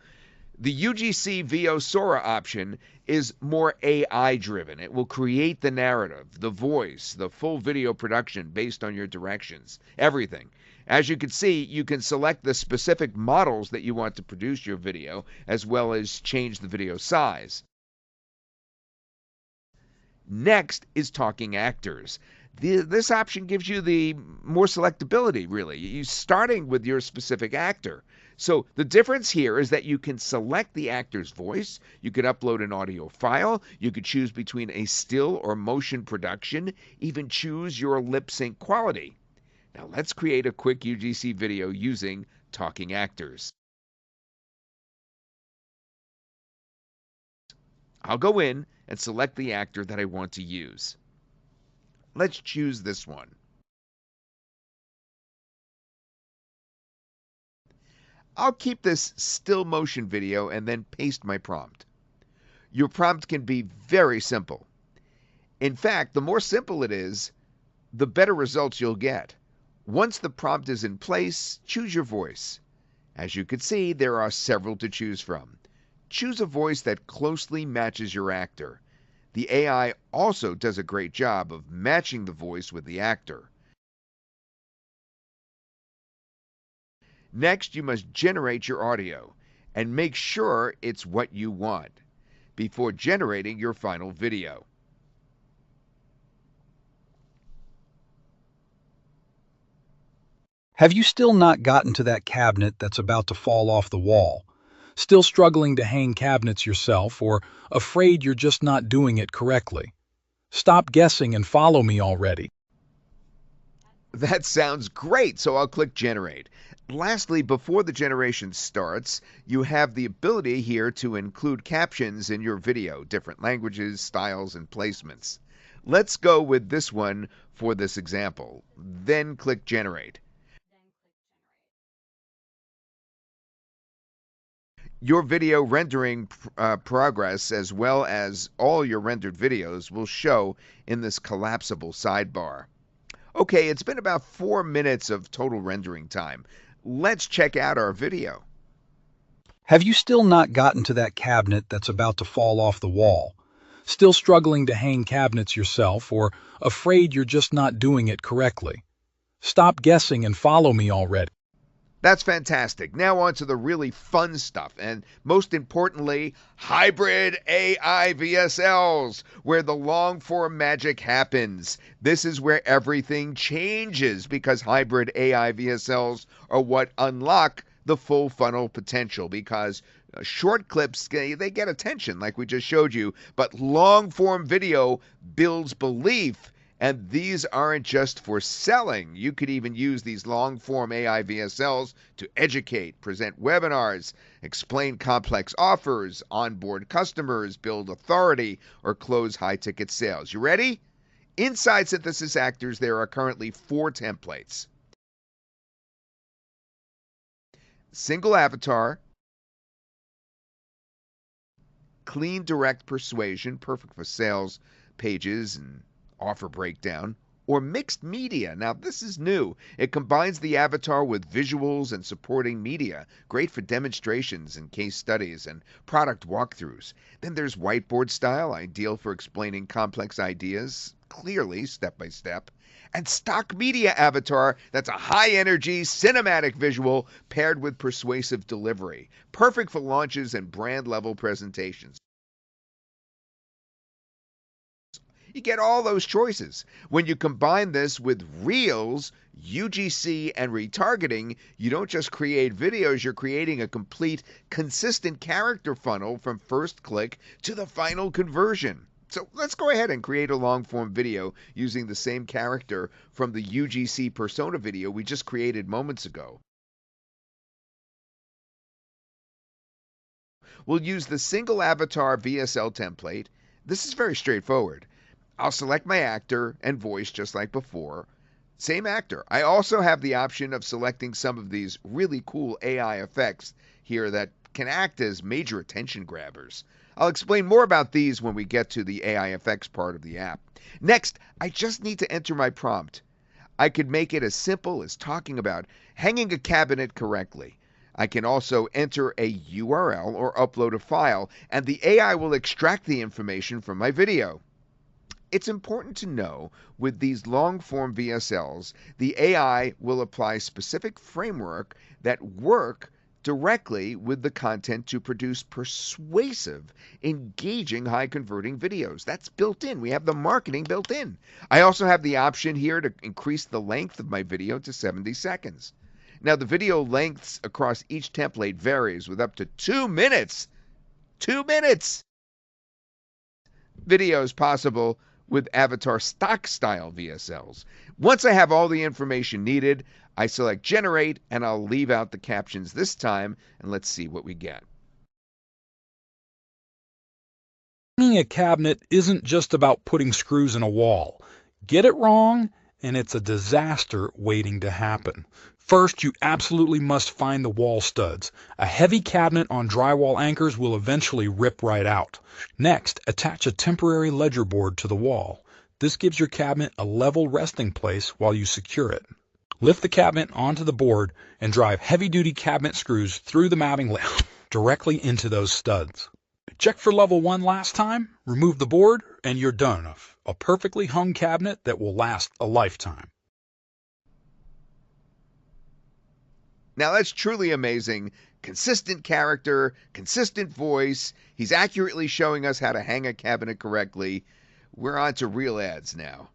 The UGC VO Sora option is more AI driven. It will create the narrative, the voice, the full video production based on your directions, everything. As you can see, you can select the specific models that you want to produce your video, as well as change the video size. Next is talking actors. This option gives you the more selectability, really. You're starting with your specific actor. So the difference here is that you can select the actor's voice, you can upload an audio file, you could choose between a still or motion production, even choose your lip sync quality. Now let's create a quick UGC video using talking actors. I'll go in and select the actor that I want to use. Let's choose this one. I'll keep this still motion video and then paste my prompt. Your prompt can be very simple. In fact, the more simple it is, the better results you'll get. Once the prompt is in place, choose your voice. As you can see, there are several to choose from. Choose a voice that closely matches your actor. The AI also does a great job of matching the voice with the actor. Next, you must generate your audio and make sure it's what you want before generating your final video. Have you still not gotten to that cabinet that's about to fall off the wall? Still struggling to hang cabinets yourself, or afraid you're just not doing it correctly? Stop guessing and follow me already. That sounds great, so I'll click Generate. Lastly, before the generation starts, you have the ability here to include captions in your video, different languages, styles, and placements. Let's go with this one for this example. Then click Generate. Your video rendering progress, as well as all your rendered videos, will show in this collapsible sidebar. Okay, it's been about 4 minutes of total rendering time. Let's check out our video. Have you still not gotten to that cabinet that's about to fall off the wall? Still struggling to hang cabinets yourself, or afraid you're just not doing it correctly? Stop guessing and follow me already. That's fantastic. Now on to the really fun stuff, and most importantly, hybrid AI VSLs, where the long-form magic happens. This is where everything changes, because hybrid AI VSLs are what unlock the full funnel potential, because short clips, they get attention like we just showed you, but long-form video builds belief. And these aren't just for selling. You could even use these long-form AI VSLs to educate, present webinars, explain complex offers, onboard customers, build authority, or close high-ticket sales. You ready? Inside Synthesys Actors, there are currently 4 templates. Single avatar, clean direct persuasion, perfect for sales pages and offer breakdown, or mixed media. Now this is new. It combines the avatar with visuals and supporting media, great for demonstrations and case studies and product walkthroughs. Then there's whiteboard style, ideal for explaining complex ideas clearly, step by step. And stock media avatar, that's a high energy cinematic visual paired with persuasive delivery, perfect for launches and brand level presentations. You get all those choices. When you combine this with Reels, UGC, and retargeting, you don't just create videos, you're creating a complete, consistent character funnel from first click to the final conversion. So let's go ahead and create a long-form video using the same character from the UGC persona video we just created moments ago. We'll use the single avatar VSL template. This is very straightforward. I'll select my actor and voice just like before. Same actor. I also have the option of selecting some of these really cool AI effects here that can act as major attention grabbers. I'll explain more about these when we get to the AI effects part of the app. Next, I just need to enter my prompt. I could make it as simple as talking about hanging a cabinet correctly. I can also enter a URL or upload a file, and the AI will extract the information from my video. It's important to know with these long-form VSLs, the AI will apply specific framework that work directly with the content to produce persuasive, engaging, high-converting videos. That's built in. We have the marketing built in. I also have the option here to increase the length of my video to 70 seconds. Now, the video lengths across each template varies with up to 2 minutes. 2 minutes! Videos possible with avatar stock style VSLs. Once I have all the information needed, I select generate and I'll leave out the captions this time, and let's see what we get. Hanging a cabinet isn't just about putting screws in a wall. Get it wrong, and it's a disaster waiting to happen. First, you absolutely must find the wall studs. A heavy cabinet on drywall anchors will eventually rip right out. Next, attach a temporary ledger board to the wall. This gives your cabinet a level resting place while you secure it. Lift the cabinet onto the board and drive heavy-duty cabinet screws through the mounting layout directly into those studs. Check for level 1 last time, remove the board, and you're done. A perfectly hung cabinet that will last a lifetime. Now that's truly amazing. Consistent character, consistent voice. He's accurately showing us how to hang a cabinet correctly. We're on to real ads now.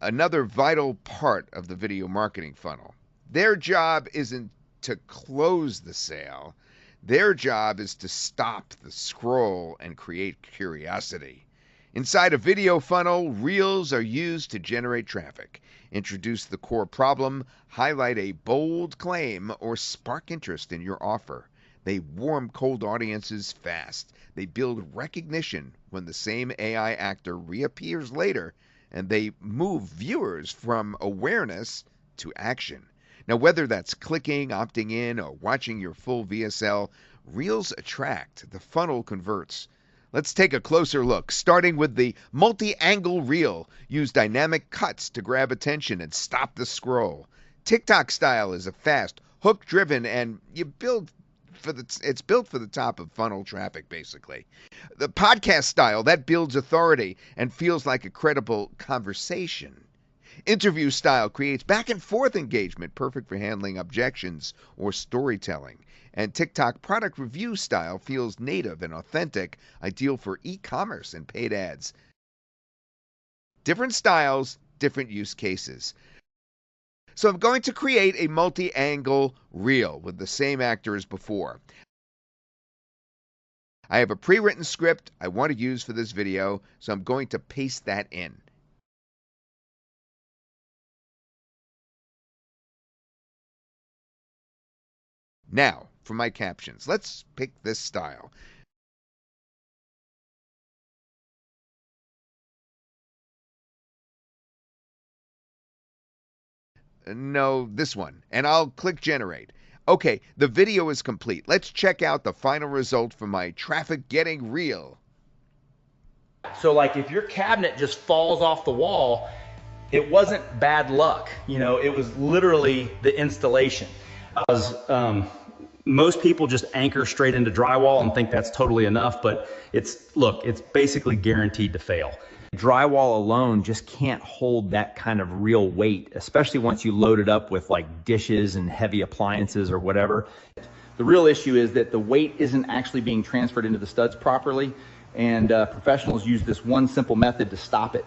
Another vital part of the video marketing funnel. Their job isn't to close the sale. Their job is to stop the scroll and create curiosity. Inside a video funnel, reels are used to generate traffic, introduce the core problem, highlight a bold claim, or spark interest in your offer. They warm cold audiences fast. They build recognition when the same AI actor reappears later and they move viewers from awareness to action. Now, whether that's clicking, opting in, or watching your full VSL, Reels attract, the funnel converts. Let's take a closer look, starting with the multi-angle reel. Use dynamic cuts to grab attention and stop the scroll. TikTok style is a fast, hook-driven, and it's built for the top of funnel traffic, basically. The podcast style, that builds authority and feels like a credible conversation. Interview style creates back and forth engagement, perfect for handling objections or storytelling. And TikTok product review style feels native and authentic, ideal for e-commerce and paid ads. Different styles, different use cases. So I'm going to create a multi-angle reel with the same actor as before. I have a pre-written script I want to use for this video, so I'm going to paste that in. Now, for my captions, let's pick this style. No, this one, and I'll click generate. Okay, the video is complete. Let's check out the final result for my traffic getting reel. So like if your cabinet just falls off the wall, it wasn't bad luck. You know, it was literally the installation. Most people just anchor straight into drywall and think that's totally enough, but it's basically guaranteed to fail. Drywall alone just can't hold that kind of real weight, especially once you load it up with like dishes and heavy appliances or whatever. The real issue is that the weight isn't actually being transferred into the studs properly, and professionals use this one simple method to stop it.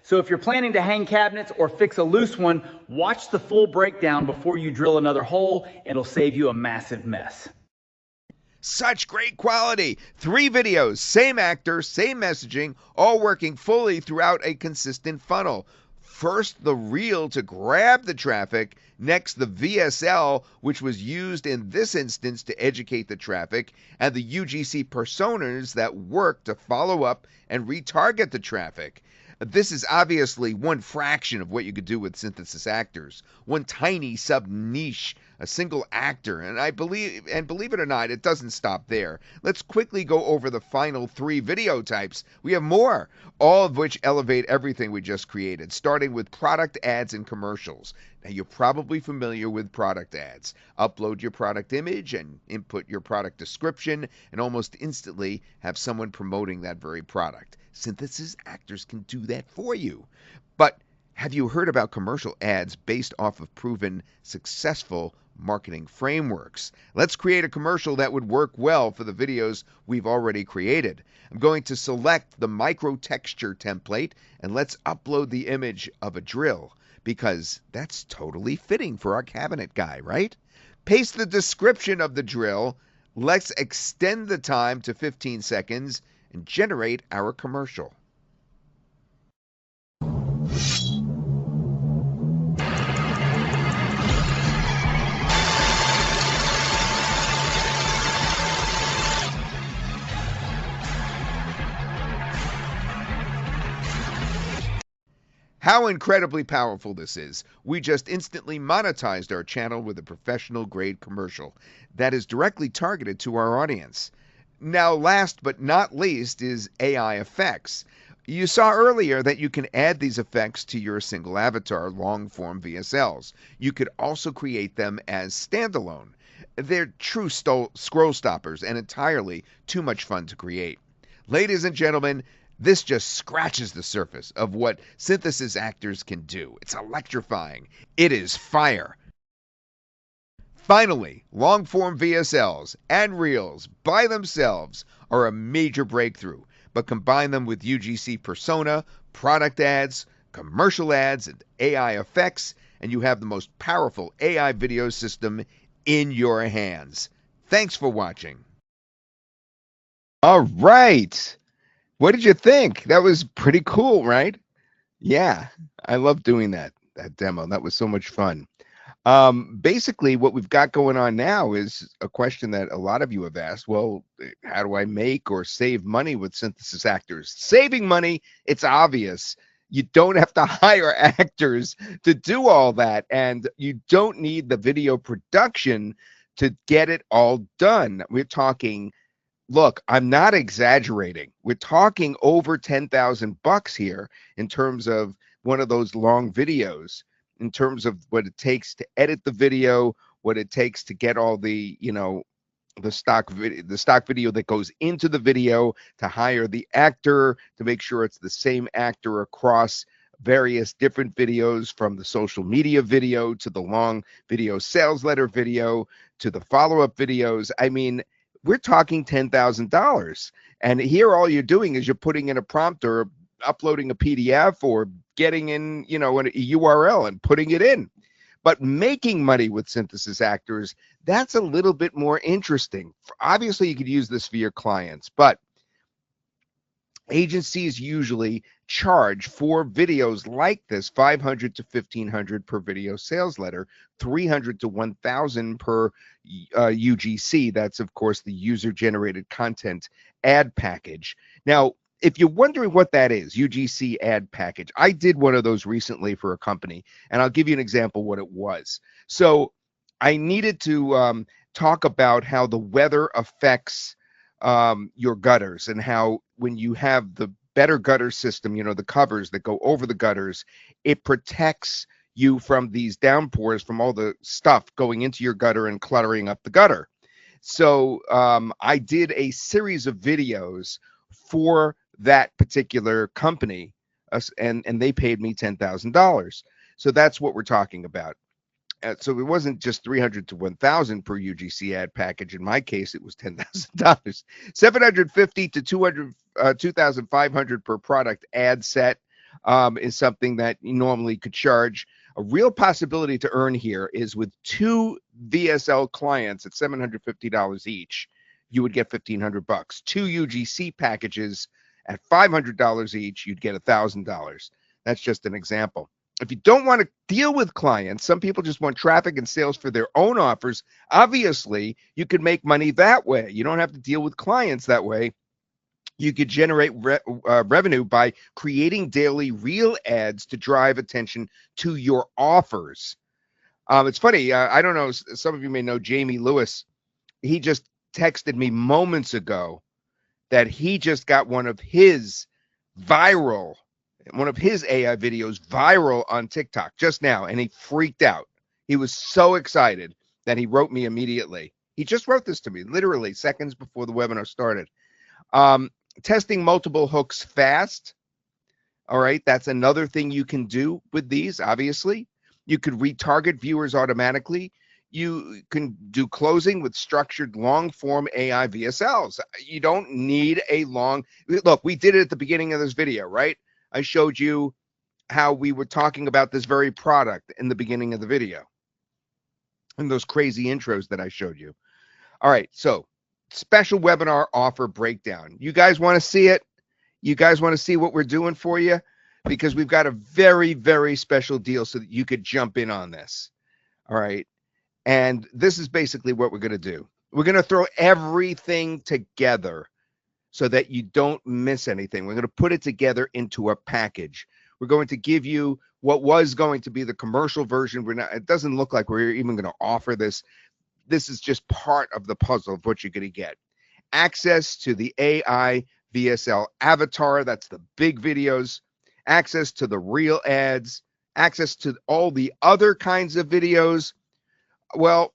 So if you're planning to hang cabinets or fix a loose one, watch the full breakdown before you drill another hole. It'll save you a massive mess. Such great quality. 3 videos, same actor, same messaging, all working fully throughout a consistent funnel. First, the reel to grab the traffic. Next, the VSL, which was used in this instance to educate the traffic, and the UGC personas that work to follow up and retarget the traffic. This is obviously one fraction of what you could do with Synthesys Actors. One tiny sub-niche, a single actor, and believe it or not, it doesn't stop there. Let's quickly go over the final 3 video types. We have more, all of which elevate everything we just created, starting with product ads and commercials. Now, you're probably familiar with product ads. Upload your product image and input your product description, and almost instantly have someone promoting that very product. Synthesys Actors can do that for you. But have you heard about commercial ads based off of proven successful marketing frameworks? Let's create a commercial that would work well for the videos we've already created. I'm going to select the micro texture template, and let's upload the image of a drill, because that's totally fitting for our cabinet guy, right? Paste the description of the drill. Let's extend the time to 15 seconds and generate our commercial. How incredibly powerful this is. We just instantly monetized our channel with a professional grade commercial that is directly targeted to our audience. Now, last but not least is AI effects. You saw earlier that you can add these effects to your single avatar long-form VSLs. You could also create them as standalone. They're true scroll stoppers and entirely too much fun to create. Ladies and gentlemen, this just scratches the surface of what Synthesys Actors can do. It's electrifying. It is fire. Finally, long-form VSLs and Reels by themselves are a major breakthrough, but combine them with UGC persona, product ads, commercial ads, and AI effects, and you have the most powerful AI video system in your hands. Thanks for watching. All right. What did you think? That was pretty cool, right? Yeah, I love doing that demo. That was so much fun. Basically, what we've got going on now is a question that a lot of you have asked. Well, how do I make or save money with Synthesys Actors? Saving money, it's obvious. You don't have to hire actors to do all that, and you don't need the video production to get it all done. We're talking, look, I'm not exaggerating. We're talking over $10,000 here in terms of one of those long videos, in terms of what it takes to edit the video, what it takes to get all the, the stock video that goes into the video, to hire the actor, to make sure it's the same actor across various different videos, from the social media video to the long video sales letter video to the follow-up videos. I mean, we're talking $10,000. And here all you're doing is you're putting in a prompt or uploading a PDF or getting in, a URL and putting it in. But making money with Synthesys Actors, that's a little bit more interesting. Obviously, you could use this for your clients, but agencies usually charge for videos like this $500 to $1,500 per video sales letter, $300 to $1,000 per UGC. That's, of course, the user-generated content ad package. Now, if you're wondering what that is, UGC ad package, I did one of those recently for a company, and I'll give you an example what it was. So I needed to talk about how the weather affects your gutters, and how when you have the better gutter system, the covers that go over the gutters, it protects you from these downpours, from all the stuff going into your gutter and cluttering up the gutter. So I did a series of videos for that particular company, and they paid me $10,000. So that's what we're talking about. So it wasn't just $300 to $1,000 per UGC ad package. In my case, it was $10,000. $750 to $2,500 per product ad set is something that you normally could charge. A real possibility to earn here is with 2 VSL clients at $750 each, you would get $1,500. 2 UGC packages at $500 each, you'd get $1,000. That's just an example. If you don't want to deal with clients, some people just want traffic and sales for their own offers. Obviously, you could make money that way. You don't have to deal with clients that way. You could generate revenue by creating daily reel ads to drive attention to your offers. It's funny. I don't know. Some of you may know Jamie Lewis. He just texted me moments ago that he just got one of his AI videos viral on TikTok just now, and he freaked out. He was so excited that he wrote me immediately. He just wrote this to me literally seconds before the webinar started. Testing multiple hooks fast. All right, that's another thing you can do with these. Obviously, you could retarget viewers automatically. You can do closing with structured long-form AI VSLs. You don't need a long look. We did it at the beginning of this video, right? I showed you how we were talking about this very product in the beginning of the video, and those crazy intros that I showed you. All right, so special webinar offer breakdown. You guys want to see it? You guys want to see what we're doing for you? Because we've got a very, very special deal so that you could jump in on this. All right. And this is basically what we're going to do. We're going to throw everything together so that you don't miss anything. We're going to put it together into a package. We're going to give you what was going to be the commercial version. It doesn't look like we're even going to offer this. This is just part of the puzzle of what you're going to get. Access to the AI VSL avatar. That's the big videos. Access to the real ads. Access to all the other kinds of videos. Well,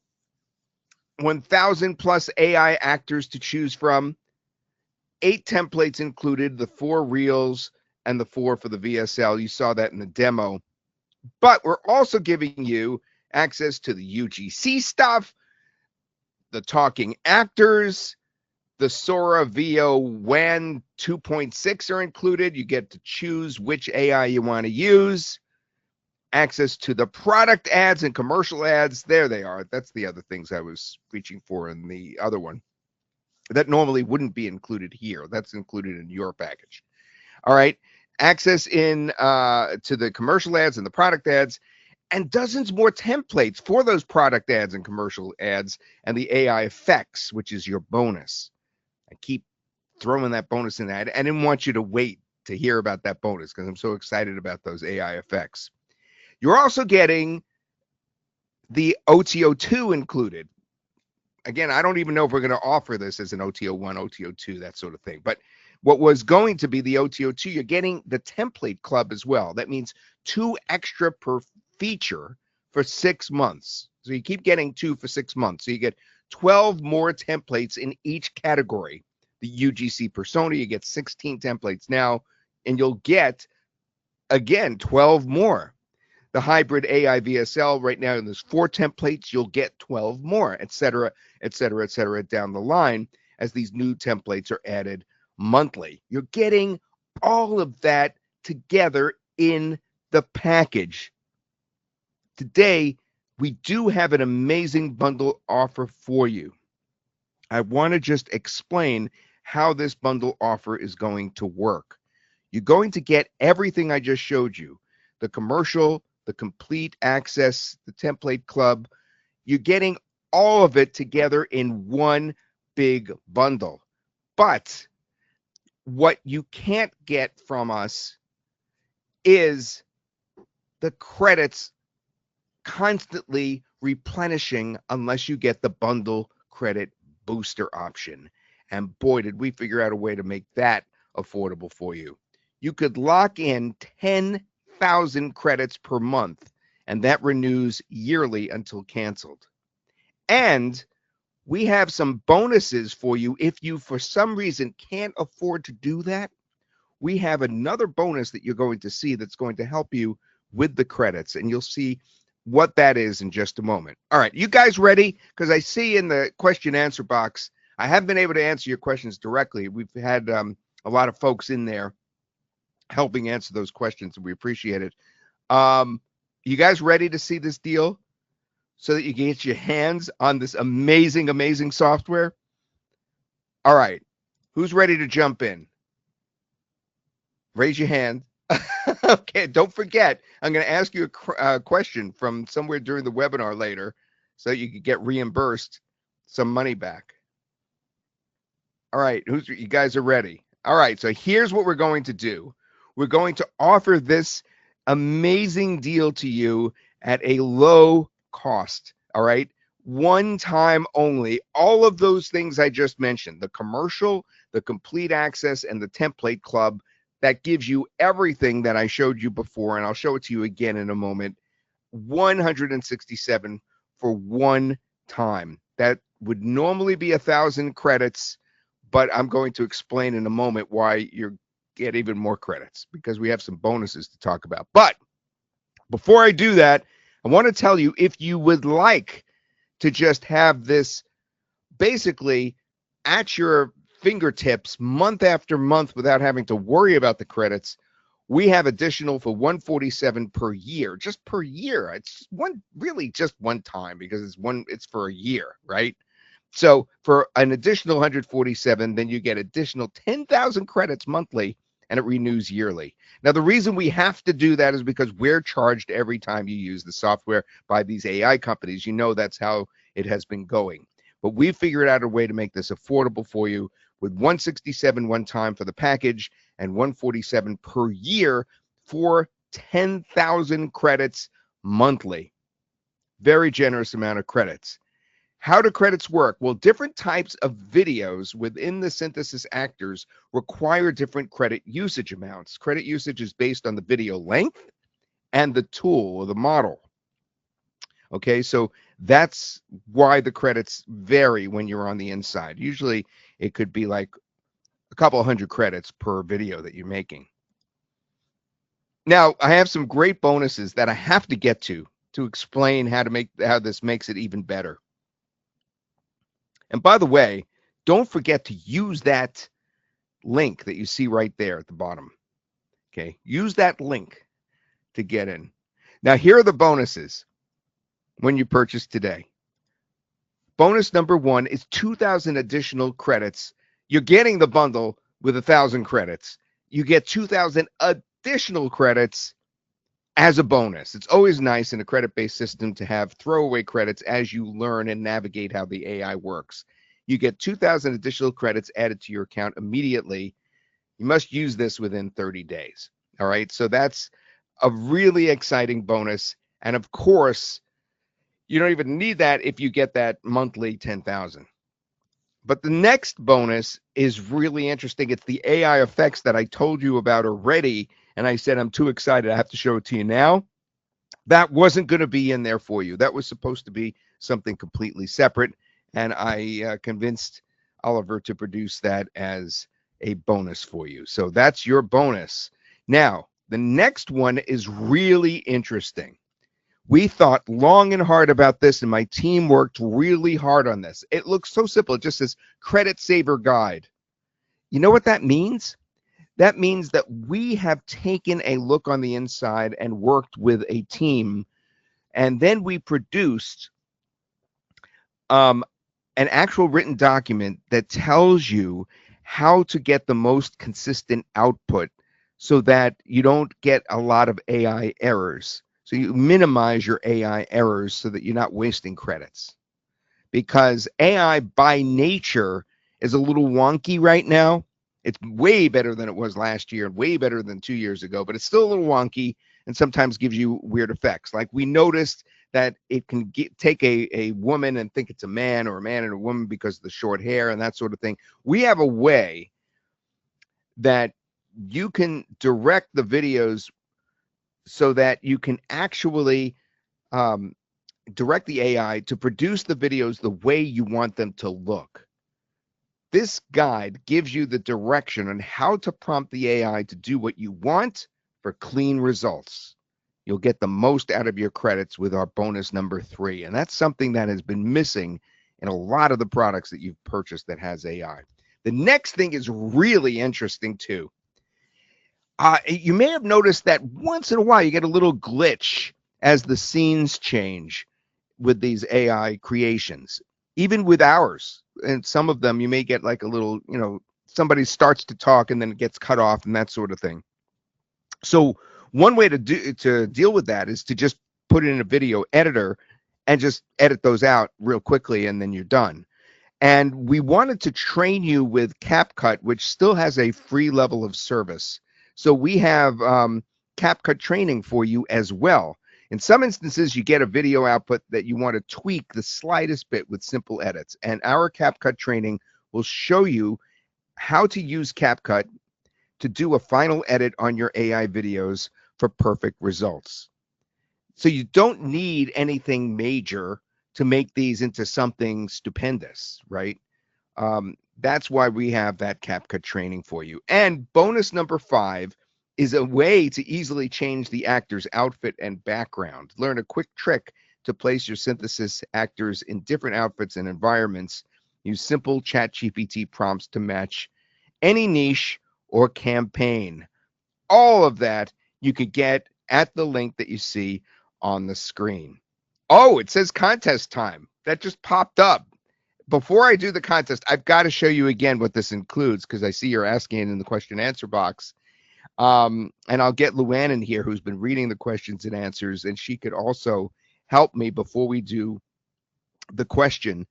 1,000 plus AI actors to choose from, 8 templates included, the 4 reels and the 4 for the VSL. You saw that in the demo. But we're also giving you access to the UGC stuff, the talking actors, the Sora VO WAN 2.6 are included. You get to choose which AI you want to use. Access to the product ads and commercial ads. There they are. That's the other things I was reaching for in the other one. That normally wouldn't be included here. That's included in your package. All right. Access in to the commercial ads and the product ads, and dozens more templates for those product ads and commercial ads, and the AI effects, which is your bonus. I keep throwing that bonus in that. I didn't want you to wait to hear about that bonus because I'm so excited about those AI effects. You're also getting the OTO2 included. Again, I don't even know if we're going to offer this as an OTO1, OTO2, that sort of thing. But what was going to be the OTO2, you're getting the template club as well. That means 2 extra per feature for 6 months. So you keep getting 2 for 6 months. So you get 12 more templates in each category. The UGC persona, you get 16 templates now, and you'll get, again, 12 more. The hybrid AI VSL right now, there's 4 templates, you'll get 12 more, et cetera, et cetera, et cetera, down the line as these new templates are added monthly. You're getting all of that together in the package. Today, we do have an amazing bundle offer for you. I want to just explain how this bundle offer is going to work. You're going to get everything I just showed you, the commercial, the complete access, the template club. You're getting all of it together in one big bundle. But what you can't get from us is the credits constantly replenishing unless you get the bundle credit booster option. And boy, did we figure out a way to make that affordable for you. You could lock in 10,000 credits per month, and that renews yearly until canceled. And we have some bonuses for you if you, for some reason, can't afford to do that. We have another bonus that you're going to see that's going to help you with the credits, and you'll see what that is in just a moment. All right, you guys ready? Because I see in the question answer box, I haven't been able to answer your questions directly. We've had a lot of folks in there helping answer those questions, and we appreciate it. You guys ready to see this deal so that you can get your hands on this amazing, amazing software? All right, who's ready to jump in? Raise your hand. Okay, don't forget, I'm going to ask you a question from somewhere during the webinar later so you can get reimbursed some money back. All right, you guys are ready? All right, so here's what we're going to do. We're going to offer this amazing deal to you at a low cost, all right? One time only. All of those things I just mentioned, the commercial, the complete access, and the template club, that gives you everything that I showed you before, and I'll show it to you again in a moment. 167 for one time. That would normally be 1,000 credits, but I'm going to explain in a moment why you get even more credits, because we have some bonuses to talk about. But before I do that, I want to tell you, if you would like to just have this basically at your fingertips month after month without having to worry about the credits, we have additional for $147 per year, just per year. It's just one time, because it's for a year, right? So for an additional $147, then you get additional 10,000 credits monthly, and it renews yearly. Now, the reason we have to do that is because we're charged every time you use the software by these AI companies. You know that's how it has been going. But we figured out a way to make this affordable for you with $167 one time for the package and $147 per year for 10,000 credits monthly. Very generous amount of credits. How do credits work? Well, different types of videos within the Synthesys Actors require different credit usage amounts. Credit usage is based on the video length and the tool or the model. Okay, so that's why the credits vary when you're on the inside. Usually it could be like a couple 100 credits per video that you're making. Now, I have some great bonuses that I have to get to explain how this makes it even better. And by the way, don't forget to use that link that you see right there at the bottom. Okay, use that link to get in. Now, here are the bonuses when you purchase today. Bonus number 1 is 2,000 additional credits. You're getting the bundle with 1,000 credits. You get 2,000 additional credits as a bonus. It's always nice in a credit-based system to have throwaway credits as you learn and navigate how the AI works. You get 2,000 additional credits added to your account immediately. You must use this within 30 days. All right. So that's a really exciting bonus. And of course, you don't even need that if you get that monthly 10,000. But the next bonus is really interesting. It's the AI effects that I told you about already. And I said, I'm too excited. I have to show it to you now. That wasn't going to be in there for you. That was supposed to be something completely separate. And I convinced Oliver to produce that as a bonus for you. So that's your bonus. Now, the next one is really interesting. We thought long and hard about this, and my team worked really hard on this. It looks so simple. It just says credit saver guide. You know what that means? That means that we have taken a look on the inside and worked with a team, and then we produced an actual written document that tells you how to get the most consistent output so that you don't get a lot of AI errors. So you minimize your AI errors so that you're not wasting credits. Because AI by nature is a little wonky right now. It's way better than it was last year and way better than 2 years ago, but it's still a little wonky and sometimes gives you weird effects. Like we noticed that it can take a woman and think it's a man, or a man and a woman because of the short hair and that sort of thing. We have a way that you can direct the videos so that you can actually direct the AI to produce the videos the way you want them to look. This guide gives you the direction on how to prompt the AI to do what you want for clean results. You'll get the most out of your credits with our bonus number 3. And that's something that has been missing in a lot of the products that you've purchased that has AI. The next thing is really interesting too. You may have noticed that once in a while you get a little glitch as the scenes change with these AI creations, even with ours. And some of them you may get like a little, somebody starts to talk and then it gets cut off and that sort of thing. So one way to deal with that is to just put it in a video editor and just edit those out real quickly, and then you're done. And we wanted to train you with CapCut, which still has a free level of service. So we have CapCut training for you as well. In some instances, you get a video output that you want to tweak the slightest bit with simple edits. And our CapCut training will show you how to use CapCut to do a final edit on your AI videos for perfect results. So you don't need anything major to make these into something stupendous, right? That's why we have that CapCut training for you. And bonus number 5 is a way to easily change the actor's outfit and background. Learn a quick trick to place your Synthesys actors in different outfits and environments. Use simple ChatGPT prompts to match any niche or campaign. All of that you could get at the link that you see on the screen. Oh, it says contest time. That just popped up. Before I do the contest, I've got to show you again what this includes, because I see you're asking it in the question and answer box. And I'll get Luann in here, who's been reading the questions and answers, and she could also help me before we do the question.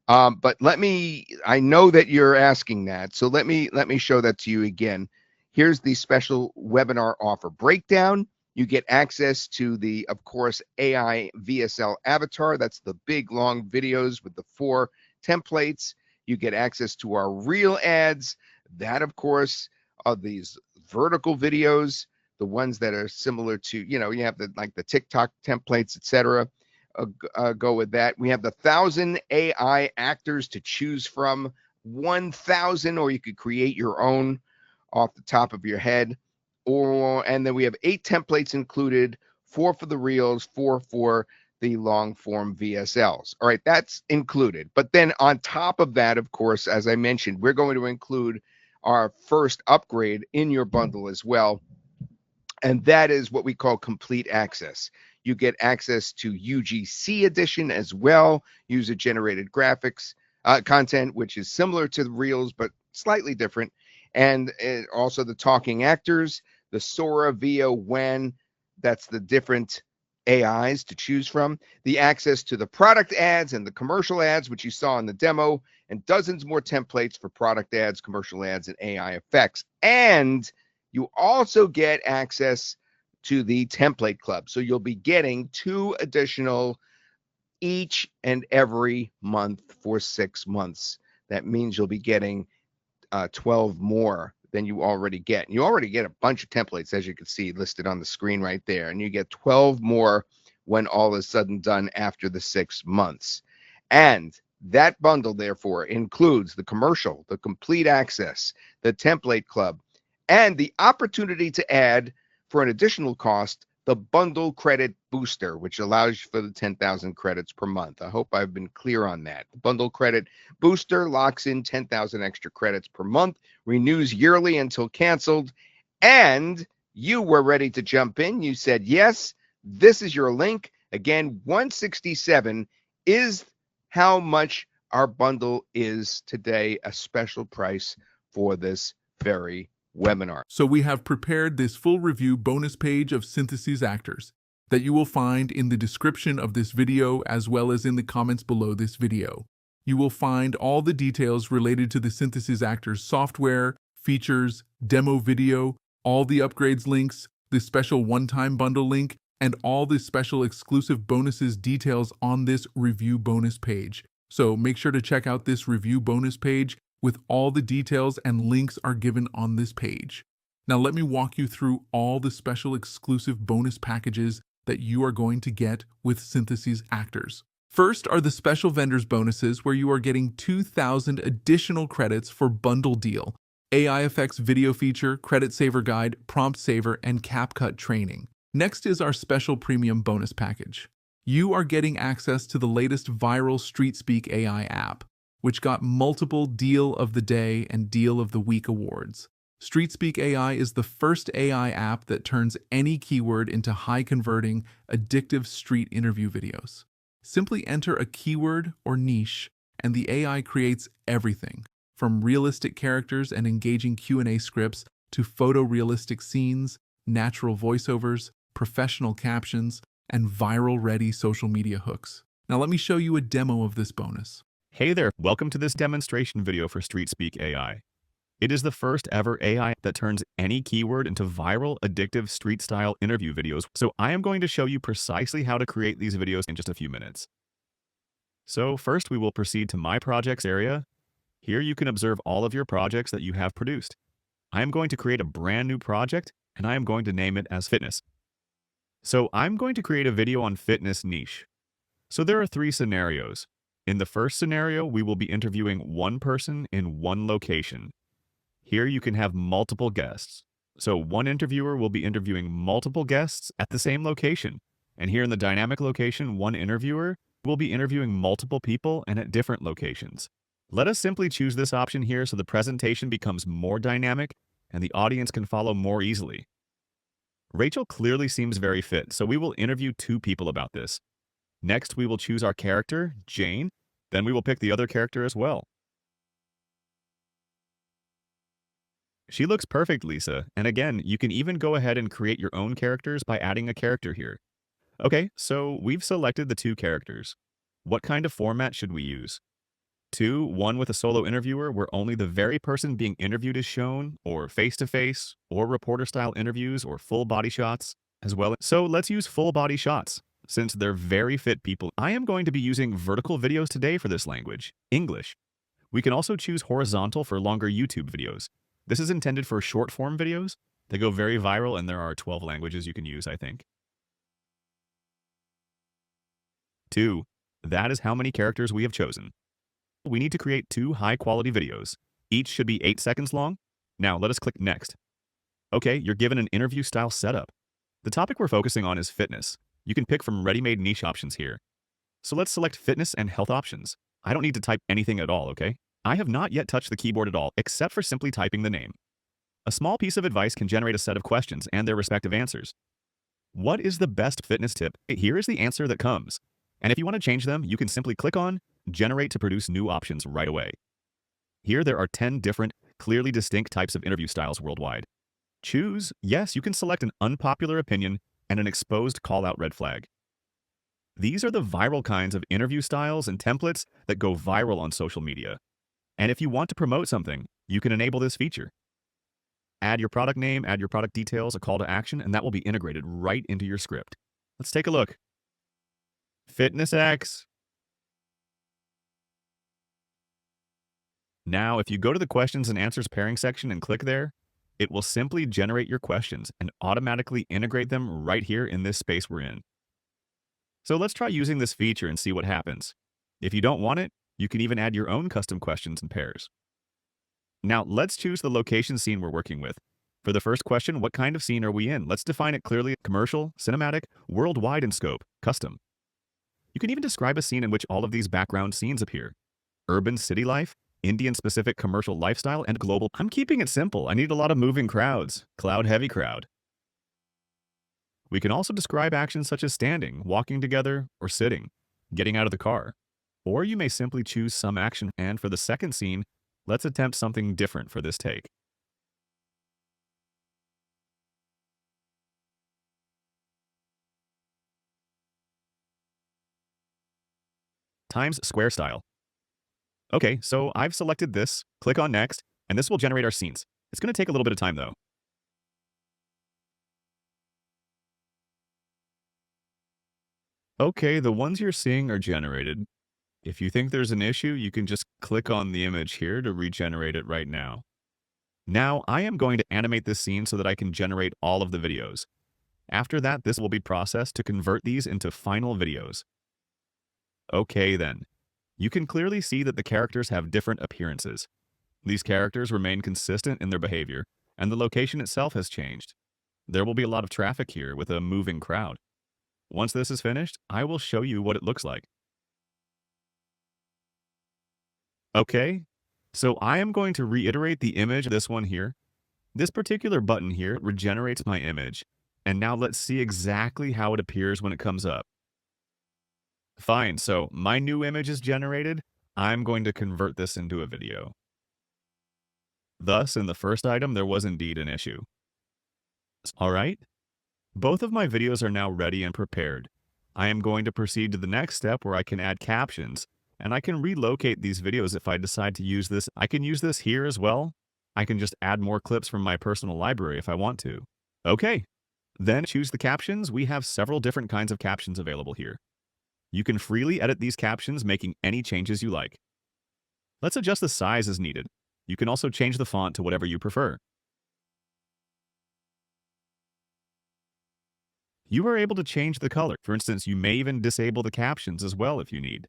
But I know that you're asking that, so let me show that to you again. Here's the special webinar offer breakdown. You get access to the, of course, AI VSL avatar. That's the big, long videos with the 4 templates. You get access to our reel ads. That, of course, are these vertical videos, the ones that are similar to, you have the TikTok templates, etc. Go with that. We have the 1,000 AI actors to choose from, 1,000, or you could create your own off the top of your head. And then we have 8 templates included, 4 for the reels, 4 for the long form VSLs. All right, that's included. But then on top of that, of course, as I mentioned, we're going to include our first upgrade in your bundle as well. And that is what we call complete access. You get access to UGC edition as well, user generated graphics content, which is similar to the reels, but slightly different. And also the talking actors, the Sora, Vio, Wen, that's the different AIs to choose from, the access to the product ads and the commercial ads, which you saw in the demo, and dozens more templates for product ads, commercial ads, and AI effects. And you also get access to the template club. So you'll be getting 2 additional each and every month for 6 months. That means you'll be getting 12 more than you already get. And you already get a bunch of templates, as you can see listed on the screen right there. And you get 12 more when all is said and done after the 6 months. And that bundle, therefore, includes the commercial, the complete access, the template club, and the opportunity to add, for an additional cost, the bundle credit booster, which allows you for the 10,000 credits per month. I hope I've been clear on that. The bundle credit booster locks in 10,000 extra credits per month, renews yearly until canceled, and you were ready to jump in. You said, yes, this is your link. Again, 167 is how much our bundle is today, a special price for this very webinar. So we have prepared this full review bonus page of Synthesys Actors that you will find in the description of this video as well as in the comments below this video. You will find all the details related to the Synthesys Actors software, features, demo video, all the upgrades links, the special one-time bundle link, and all the special exclusive bonuses details on this review bonus page. So make sure to check out this review bonus page with all the details and links are given on this page. Now let me walk you through all the special exclusive bonus packages that you are going to get with Synthesys Actors. First are the special vendors bonuses where you are getting 2,000 additional credits for bundle deal, AI effects video feature, credit saver guide, prompt saver, and CapCut training. Next is our special premium bonus package. You are getting access to the latest viral StreetSpeak AI app, which got multiple Deal of the Day and Deal of the Week awards. StreetSpeak AI is the first AI app that turns any keyword into high-converting, addictive street interview videos. Simply enter a keyword or niche, and the AI creates everything, from realistic characters and engaging Q&A scripts to photorealistic scenes, natural voiceovers, professional captions, and viral-ready social media hooks. Now let me show you a demo of this bonus. Hey there, welcome to this demonstration video for StreetSpeak AI. It is the first ever AI that turns any keyword into viral, addictive, street-style interview videos, so I am going to show you precisely how to create these videos in just a few minutes. So first we will proceed to My Projects area. Here you can observe all of your projects that you have produced. I am going to create a brand new project, and I am going to name it as Fitness. So I'm going to create a video on fitness niche. So there are 3 scenarios. In the first scenario, we will be interviewing one person in one location. Here you can have multiple guests. So one interviewer will be interviewing multiple guests at the same location. And here in the dynamic location, one interviewer will be interviewing multiple people and at different locations. Let us simply choose this option here so the presentation becomes more dynamic and the audience can follow more easily. Rachel clearly seems very fit, so we will interview 2 people about this. Next, we will choose our character, Jane. Then we will pick the other character as well. She looks perfect, Lisa. And again, you can even go ahead and create your own characters by adding a character here. Okay, so we've selected the 2 characters. What kind of format should we use? 2, one with a solo interviewer where only the very person being interviewed is shown, or face-to-face, or reporter-style interviews, or full body shots as well. So let's use full body shots. Since they're very fit people, I am going to be using vertical videos today for this language, English. We can also choose horizontal for longer YouTube videos. This is intended for short-form videos. They go very viral, and there are 12 languages you can use, I think. 2. That is how many characters we have chosen. We need to create 2 high-quality videos. Each should be 8 seconds long. Now, let us click Next. Okay, you're given an interview-style setup. The topic we're focusing on is fitness. You can pick from ready-made niche options here. So let's select fitness and health options. I don't need to type anything at all, okay? I have not yet touched the keyboard at all, except for simply typing the name. A small piece of advice can generate a set of questions and their respective answers. What is the best fitness tip? Here is the answer that comes. And if you want to change them, you can simply click on Generate to produce new options right away. Here there are 10 different, clearly distinct types of interview styles worldwide. Choose, yes, you can select an unpopular opinion and an exposed call-out red flag. These are the viral kinds of interview styles and templates that go viral on social media. And if you want to promote something, you can enable this feature. Add your product name, add your product details, a call to action, and that will be integrated right into your script. Let's take a look. FitnessX. Now, if you go to the questions and answers pairing section and click there, it will simply generate your questions and automatically integrate them right here in this space we're in. So let's try using this feature and see what happens. If you don't want it, you can even add your own custom questions and pairs. Now, let's choose the location scene we're working with. For the first question, what kind of scene are we in? Let's define it clearly: commercial, cinematic, worldwide in scope, custom. You can even describe a scene in which all of these background scenes appear: urban city life, Indian-specific commercial lifestyle, and global. I'm keeping it simple. I need a lot of moving crowds, cloud-heavy crowd. We can also describe actions such as standing, walking together, or sitting, getting out of the car. Or you may simply choose some action, and for the second scene, let's attempt something different for this take. Times Square style. Okay, so I've selected this, click on next, and this will generate our scenes. It's going to take a little bit of time though. Okay, the ones you're seeing are generated. If you think there's an issue, you can just click on the image here to regenerate it right now. Now, I am going to animate this scene so that I can generate all of the videos. After that, this will be processed to convert these into final videos. Okay then. You can clearly see that the characters have different appearances. These characters remain consistent in their behavior, and the location itself has changed. There will be a lot of traffic here with a moving crowd. Once this is finished, I will show you what it looks like. Okay, so I am going to reiterate the image, this one here. This particular button here regenerates my image. And now let's see exactly how it appears when it comes up. Fine, so my new image is generated. I'm going to convert this into a video. Thus, in the first item, there was indeed an issue. All right, both of my videos are now ready and prepared. I am going to proceed to the next step where I can add captions, and I can relocate these videos if I decide to use this. I can use this here as well. I can just add more clips from my personal library if I want to. Okay, then choose the captions. We have several different kinds of captions available here. You can freely edit these captions, making any changes you like. Let's adjust the size as needed. You can also change the font to whatever you prefer. You are able to change the color. For instance, you may even disable the captions as well if you need.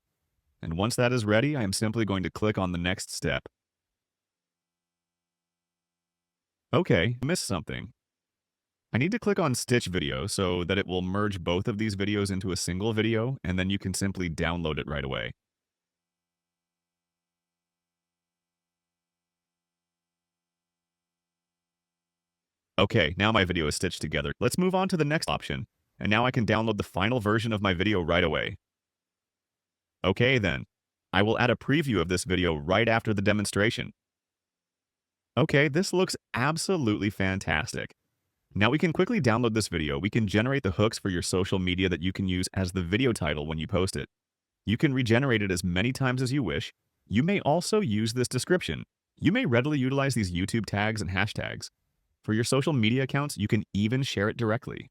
And once that is ready, I am simply going to click on the next step. Okay, I missed something. I need to click on Stitch Video so that it will merge both of these videos into a single video, and then you can simply download it right away. Okay, now my video is stitched together. Let's move on to the next option, and now I can download the final version of my video right away. Okay then, I will add a preview of this video right after the demonstration. Okay, this looks absolutely fantastic. Now we can quickly download this video. We can generate the hooks for your social media that you can use as the video title when you post it. You can regenerate it as many times as you wish. You may also use this description. You may readily utilize these YouTube tags and hashtags. For your social media accounts, you can even share it directly.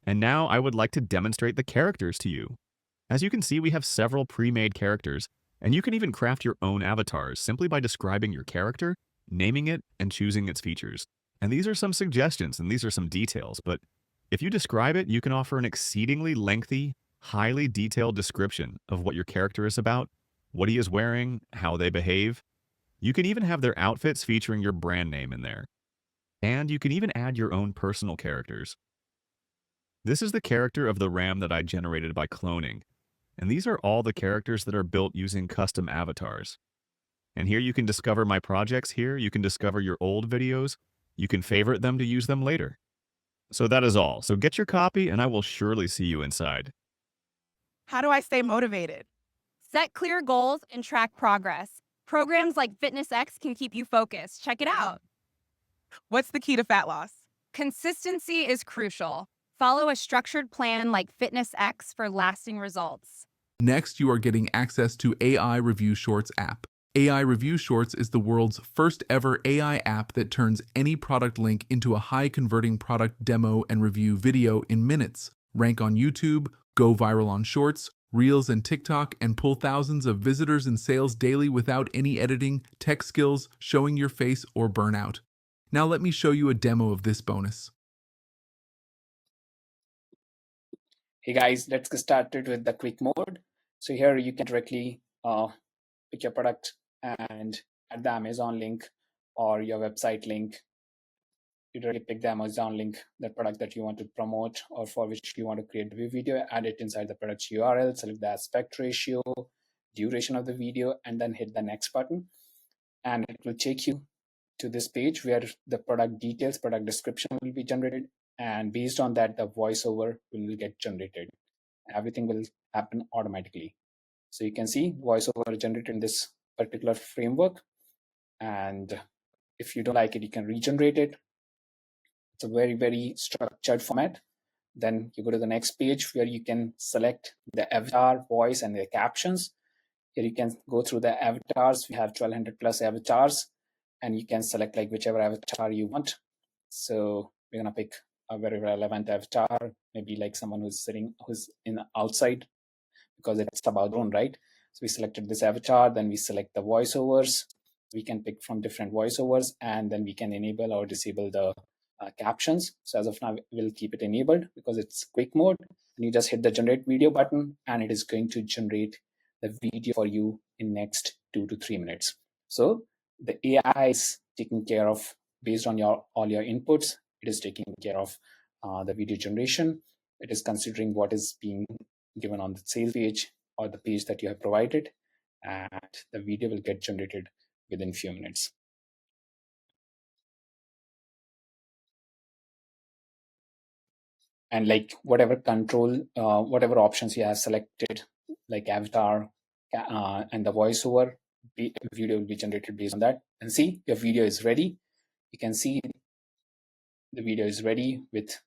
And now I would like to demonstrate the characters to you. As you can see, we have several pre-made characters, and you can even craft your own avatars simply by describing your character, naming it, and choosing its features. And these are some suggestions, and these are some details, but if you describe it, you can offer an exceedingly lengthy, highly detailed description of what your character is about, what he is wearing, how they behave. You can even have their outfits featuring your brand name in there. And you can even add your own personal characters. This is the character of the RAM that I generated by cloning. And these are all the characters that are built using custom avatars. And here you can discover my projects here. You can discover your old videos. You can favorite them to use them later. So that is all. So get your copy and I will surely see you inside. How do I stay motivated? Set clear goals and track progress. Programs like FitnessX can keep you focused. Check it out. What's the key to fat loss? Consistency is crucial. Follow a structured plan like FitnessX for lasting results. Next, you are getting access to AI Review Shorts app. AI Review Shorts is the world's first ever AI app that turns any product link into a high-converting product demo and review video in minutes. Rank on YouTube, go viral on Shorts, Reels, and TikTok, and pull thousands of visitors and sales daily without any editing, tech skills, showing your face, or burnout. Now let me show you a demo of this bonus. Hey guys, let's get started with the quick mode. So here you can directly pick your product and add the Amazon link or your website link. You directly pick the Amazon link, the product that you want to promote or for which you want to create the video, add it inside the product's URL, select the aspect ratio, duration of the video, and then hit the next button. And it will take you to this page where the product details, product description will be generated. And based on that, the voiceover will get generated. Everything will happen automatically. So you can see voiceover generated in this particular framework. And if you don't like it, you can regenerate it. It's a very, very structured format. Then you go to the next page where you can select the avatar, voice, and the captions. Here you can go through the avatars. We have 1200 plus avatars, and you can select like whichever avatar you want. So we're gonna pick a very relevant avatar, maybe like someone who's in the outside, because it's about drone, right? So we selected this avatar, then we select the voiceovers. We can pick from different voiceovers, and then we can enable or disable the captions. So as of now, we'll keep it enabled because it's quick mode. And you just hit the generate video button, and it is going to generate the video for you in next 2 to 3 minutes. So the AI is taking care of, based on all your inputs, it is taking care of the video generation. It is considering what is being given on the sales page or the page that you have provided, and the video will get generated within few minutes. And like whatever control, whatever options you have selected, like avatar and the voiceover, video will be generated based on that. And see, your video is ready. You can see the video is ready with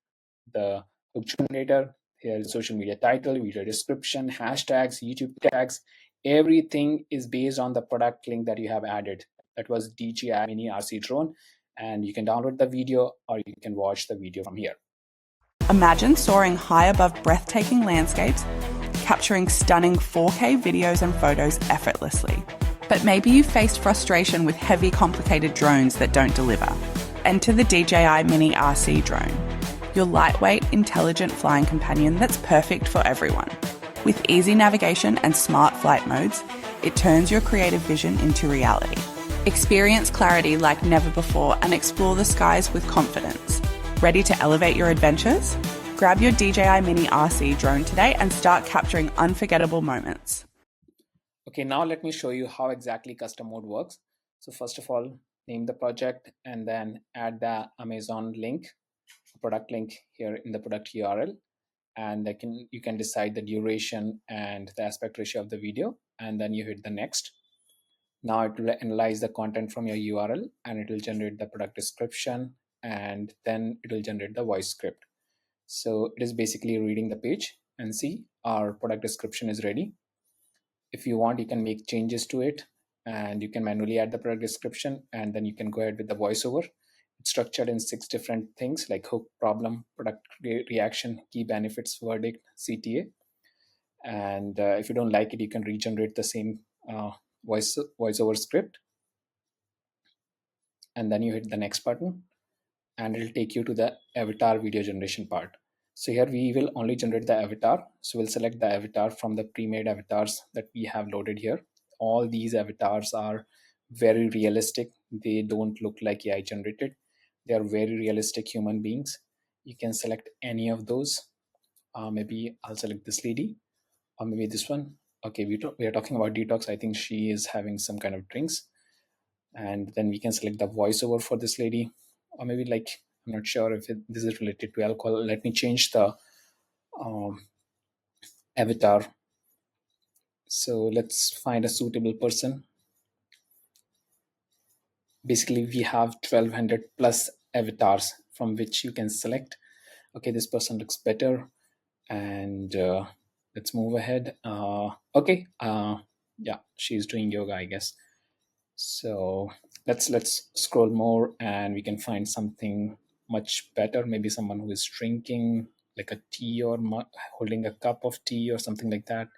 the hook generator. Here's the social media title, video description, hashtags, YouTube tags. Everything is based on the product link that you have added. That was DJI Mini RC drone. And you can download the video or you can watch the video from here. Imagine soaring high above breathtaking landscapes, capturing stunning 4K videos and photos effortlessly. But maybe you faced frustration with heavy, complicated drones that don't deliver. Enter the DJI Mini RC drone, your lightweight, intelligent flying companion that's perfect for everyone. With easy navigation and smart flight modes, it turns your creative vision into reality. Experience clarity like never before and explore the skies with confidence. Ready to elevate your adventures? Grab your DJI Mini RC drone today and start capturing unforgettable moments. Okay, now let me show you how exactly custom mode works. So first of all, name the project and then add the Amazon link, product link here in the product URL. And you can decide the duration and the aspect ratio of the video, and then you hit the next. Now it will analyze the content from your URL and it will generate the product description, and then it will generate the voice script. So it is basically reading the page, and see our product description is ready. If you want, you can make changes to it and you can manually add the product description, and then you can go ahead with the voiceover. It's structured in 6 different things like hook, problem, product reaction, key benefits, verdict, CTA. And if you don't like it, you can regenerate the same voiceover script. And then you hit the next button and it'll take you to the avatar video generation part. So here we will only generate the avatar. So we'll select the avatar from the pre-made avatars that we have loaded here. All these avatars are very realistic. They don't look like AI generated. They are very realistic human beings. You can select any of those. Maybe I'll select this lady, or maybe this one. Okay, we are talking about detox. I think she is having some kind of drinks. And then we can select the voiceover for this lady, or maybe like, I'm not sure if this is related to alcohol. Let me change the avatar. So let's find a suitable person. Basically, we have 1200 plus avatars from which you can select. Okay, this person looks better. And let's move ahead. Okay, yeah, she's doing yoga, I guess. So let's scroll more, and we can find something much better. Maybe someone who is drinking like a tea or holding a cup of tea or something like that.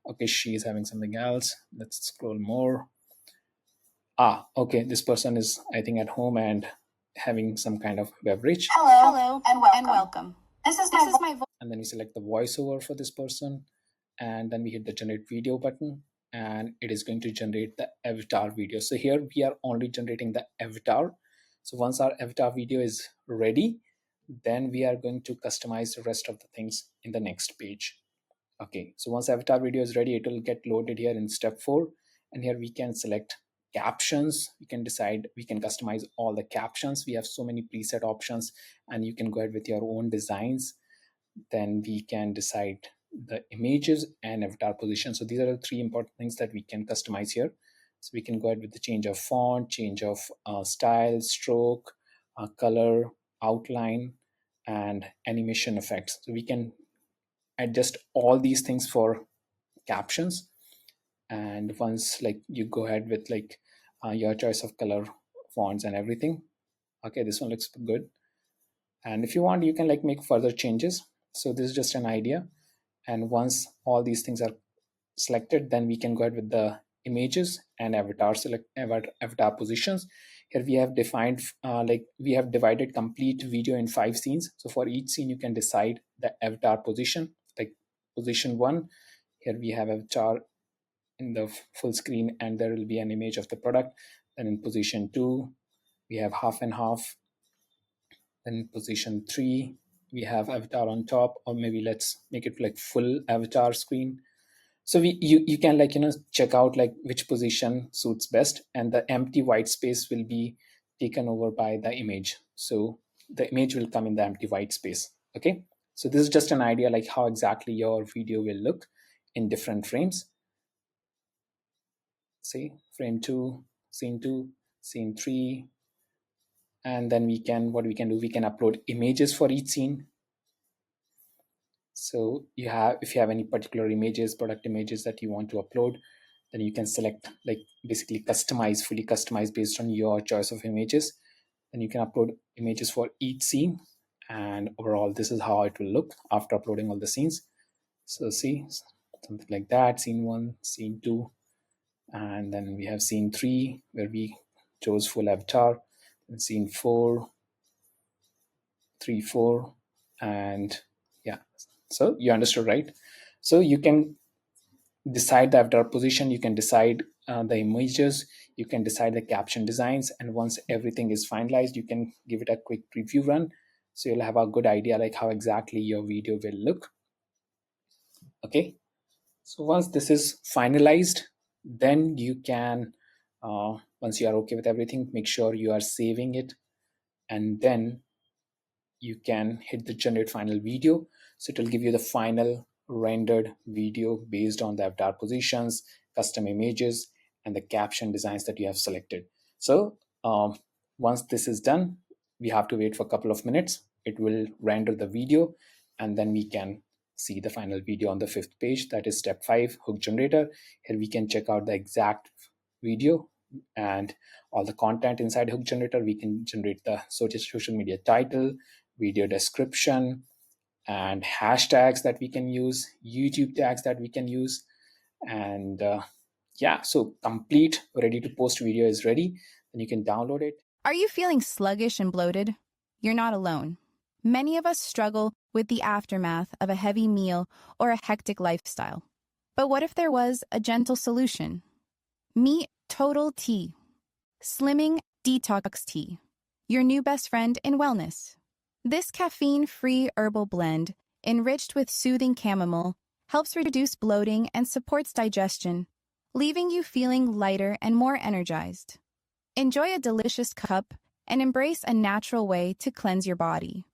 Okay, she's having something else. Let's scroll more. Okay, this person is, I think, at home and having some kind of beverage. Hello, and welcome. This is my voice. And then we select the voiceover for this person, and then we hit the generate video button, and it is going to generate the avatar video. So here we are only generating the avatar. So once our avatar video is ready, then we are going to customize the rest of the things in the next page. Okay, so once avatar video is ready, it will get loaded here in step 4, and here we can select captions. We can decide, we can customize all the captions. We have so many preset options, and you can go ahead with your own designs. Then we can decide the images and avatar position. So these are the 3 important things that we can customize here. So we can go ahead with the change of font, change of style, stroke, color, outline, and animation effects. So we can adjust all these things for captions. And once like you go ahead with like your choice of color, fonts, and everything. Okay, this one looks good. And if you want, you can like make further changes. So this is just an idea. And once all these things are selected, then we can go ahead with the images and avatar, select avatar positions. Here we have defined we have divided complete video in 5 scenes. So for each scene, you can decide the avatar position. Like position 1, here we have avatar in the full screen, and there will be an image of the product. Then in position 2, we have half and half. Then in position 3, we have avatar on top, or maybe let's make it like full avatar screen. So you can like, check out like which position suits best, and the empty white space will be taken over by the image. So the image will come in the empty white space. Okay, so this is just an idea like how exactly your video will look in different frames. See, frame 2, scene 2, scene 3, and then we can upload images for each scene. So if you have any particular images, product images that you want to upload, then you can select like basically fully customize based on your choice of images. Then you can upload images for each scene, and overall this is how it will look after uploading all the scenes. So see, something like that, scene 1, scene 2, and then we have scene 3 where we chose full avatar, and scene 4, 3, 4, and yeah. So you understood, right? So you can decide the avatar position, you can decide the images, you can decide the caption designs, and once everything is finalized, you can give it a quick preview run. So you'll have a good idea like how exactly your video will look. Okay, so once this is finalized, then you can, once you are okay with everything, make sure you are saving it, and then you can hit the generate final video. So it will give you the final rendered video based on the avatar positions, custom images, and the caption designs that you have selected. So once this is done, we have to wait for a couple of minutes. It will render the video, and then we can see the final video on the 5th page. That is step 5, hook generator. Here we can check out the exact video and all the content inside hook generator. We can generate the social media title, video description, and hashtags that we can use, YouTube tags that we can use. And yeah, so complete ready to post video is ready, and you can download it. Are you feeling sluggish and bloated? You're not alone. Many of us struggle with the aftermath of a heavy meal or a hectic lifestyle. But what if there was a gentle solution? Meet Total Tea, Slimming Detox Tea, your new best friend in wellness. This caffeine-free herbal blend, enriched with soothing chamomile, helps reduce bloating and supports digestion, leaving you feeling lighter and more energized. Enjoy a delicious cup and embrace a natural way to cleanse your body.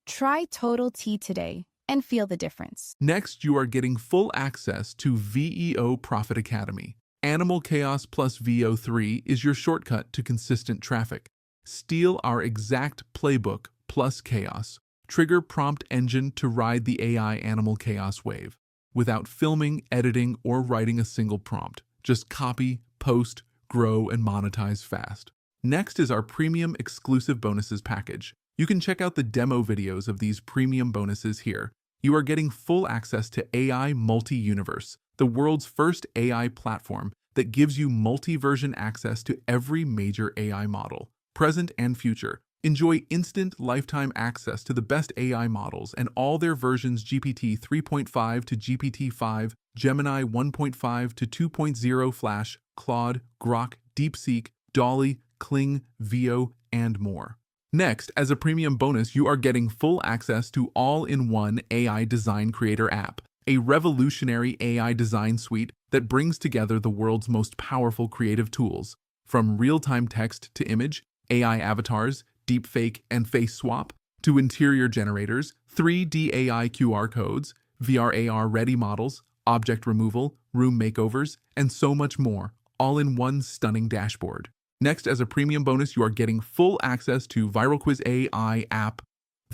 Try Total Tea today and feel the difference. Next, you are getting full access to VEO Profit Academy. Animal Chaos plus VO3 is your shortcut to consistent traffic. Steal our exact playbook plus chaos. Trigger prompt engine to ride the AI animal chaos wave. Without filming, editing, or writing a single prompt. Just copy, post, grow, and monetize fast. Next is our premium exclusive bonuses package. You can check out the demo videos of these premium bonuses here. You are getting full access to AI Multi-Universe, the world's first AI platform that gives you multi-version access to every major AI model, present and future. Enjoy instant lifetime access to the best AI models and all their versions GPT 3.5 to GPT-5, Gemini 1.5 to 2.0 Flash, Claude, Grok, DeepSeek, Dolly, Kling, Veo, and more. Next, as a premium bonus, you are getting full access to all-in-one AI Design Creator app, a revolutionary AI design suite that brings together the world's most powerful creative tools, from real-time text to image, AI avatars, deepfake and face swap, to interior generators, 3D AI QR codes, VR/AR ready models, object removal, room makeovers, and so much more, all in one stunning dashboard. Next, as a premium bonus, you are getting full access to Viral Quiz AI app.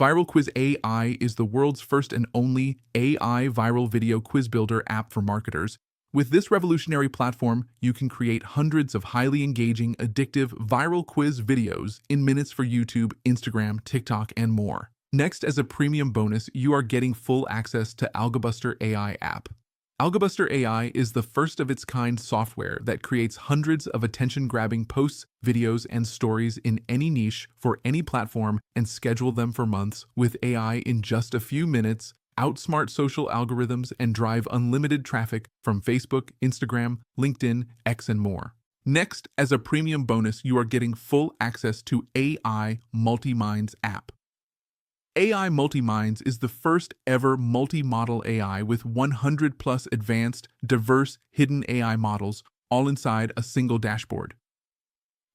Viral Quiz AI is the world's first and only AI viral video quiz builder app for marketers. With this revolutionary platform, you can create hundreds of highly engaging, addictive, viral quiz videos in minutes for YouTube, Instagram, TikTok, and more. Next, as a premium bonus, you are getting full access to Algobuster AI app. Algobuster AI is the first of its kind software that creates hundreds of attention-grabbing posts, videos, and stories in any niche for any platform and schedule them for months with AI in just a few minutes. Outsmart social algorithms and drive unlimited traffic from Facebook, Instagram, LinkedIn, X, and more. Next, as a premium bonus, you are getting full access to AI Multi-Minds app. AI Multi-Minds is the first ever multi-model AI with 100 plus advanced, diverse, hidden AI models, all inside a single dashboard.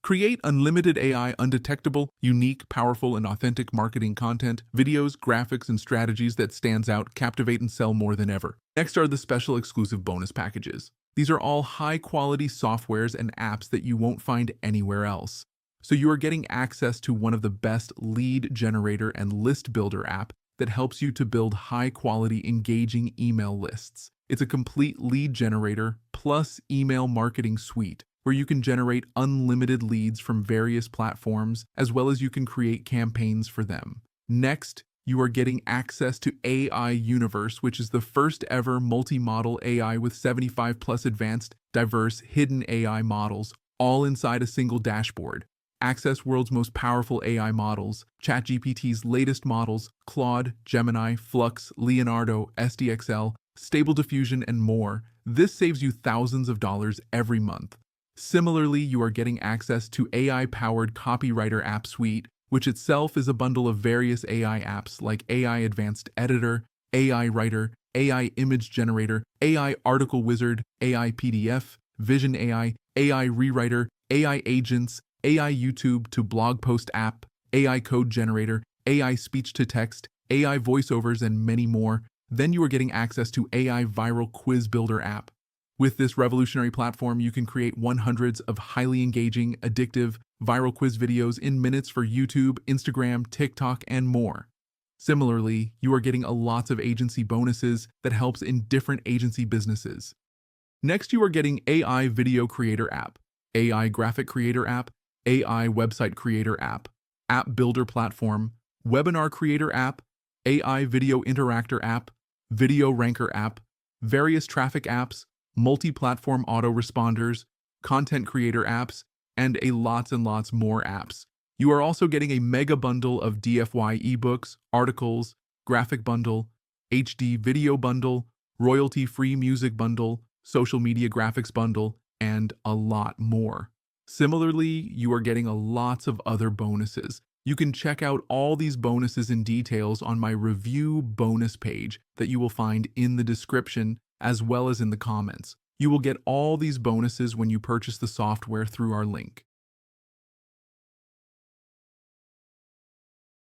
Create unlimited AI, undetectable, unique, powerful, and authentic marketing content, videos, graphics, and strategies that stands out, captivate, and sell more than ever. Next are the special exclusive bonus packages. These are all high-quality softwares and apps that you won't find anywhere else. So you are getting access to one of the best lead generator and list builder app that helps you to build high-quality, engaging email lists. It's a complete lead generator plus email marketing suite, where you can generate unlimited leads from various platforms, as well as you can create campaigns for them. Next, you are getting access to AI Universe, which is the first ever multi-model AI with 75 plus advanced, diverse, hidden AI models, all inside a single dashboard. Access world's most powerful AI models, ChatGPT's latest models, Claude, Gemini, Flux, Leonardo, SDXL, Stable Diffusion, and more. This saves you thousands of dollars every month. Similarly, you are getting access to AI-powered Copywriter App Suite, which itself is a bundle of various AI apps like AI Advanced Editor, AI Writer, AI Image Generator, AI Article Wizard, AI PDF, Vision AI, AI Rewriter, AI Agents, AI YouTube to Blog Post App, AI Code Generator, AI Speech-to-Text, AI Voiceovers, and many more. Then you are getting access to AI Viral Quiz Builder app. With this revolutionary platform, you can create hundreds of highly engaging, addictive, viral quiz videos in minutes for YouTube, Instagram, TikTok, and more. Similarly, you are getting lots of agency bonuses that helps in different agency businesses. Next, you are getting AI Video Creator app, AI Graphic Creator app, AI Website Creator app, App Builder Platform, Webinar Creator app, AI Video Interactor app, Video Ranker app, various traffic apps, multi-platform autoresponders, content creator apps, and lots and lots more apps. You are also getting a mega bundle of DFY ebooks, articles, graphic bundle, HD video bundle, royalty-free music bundle, social media graphics bundle, and a lot more. Similarly, you are getting lots of other bonuses. You can check out all these bonuses and details on my review bonus page that you will find in the description as well as in the comments. You will get all these bonuses when you purchase the software through our link.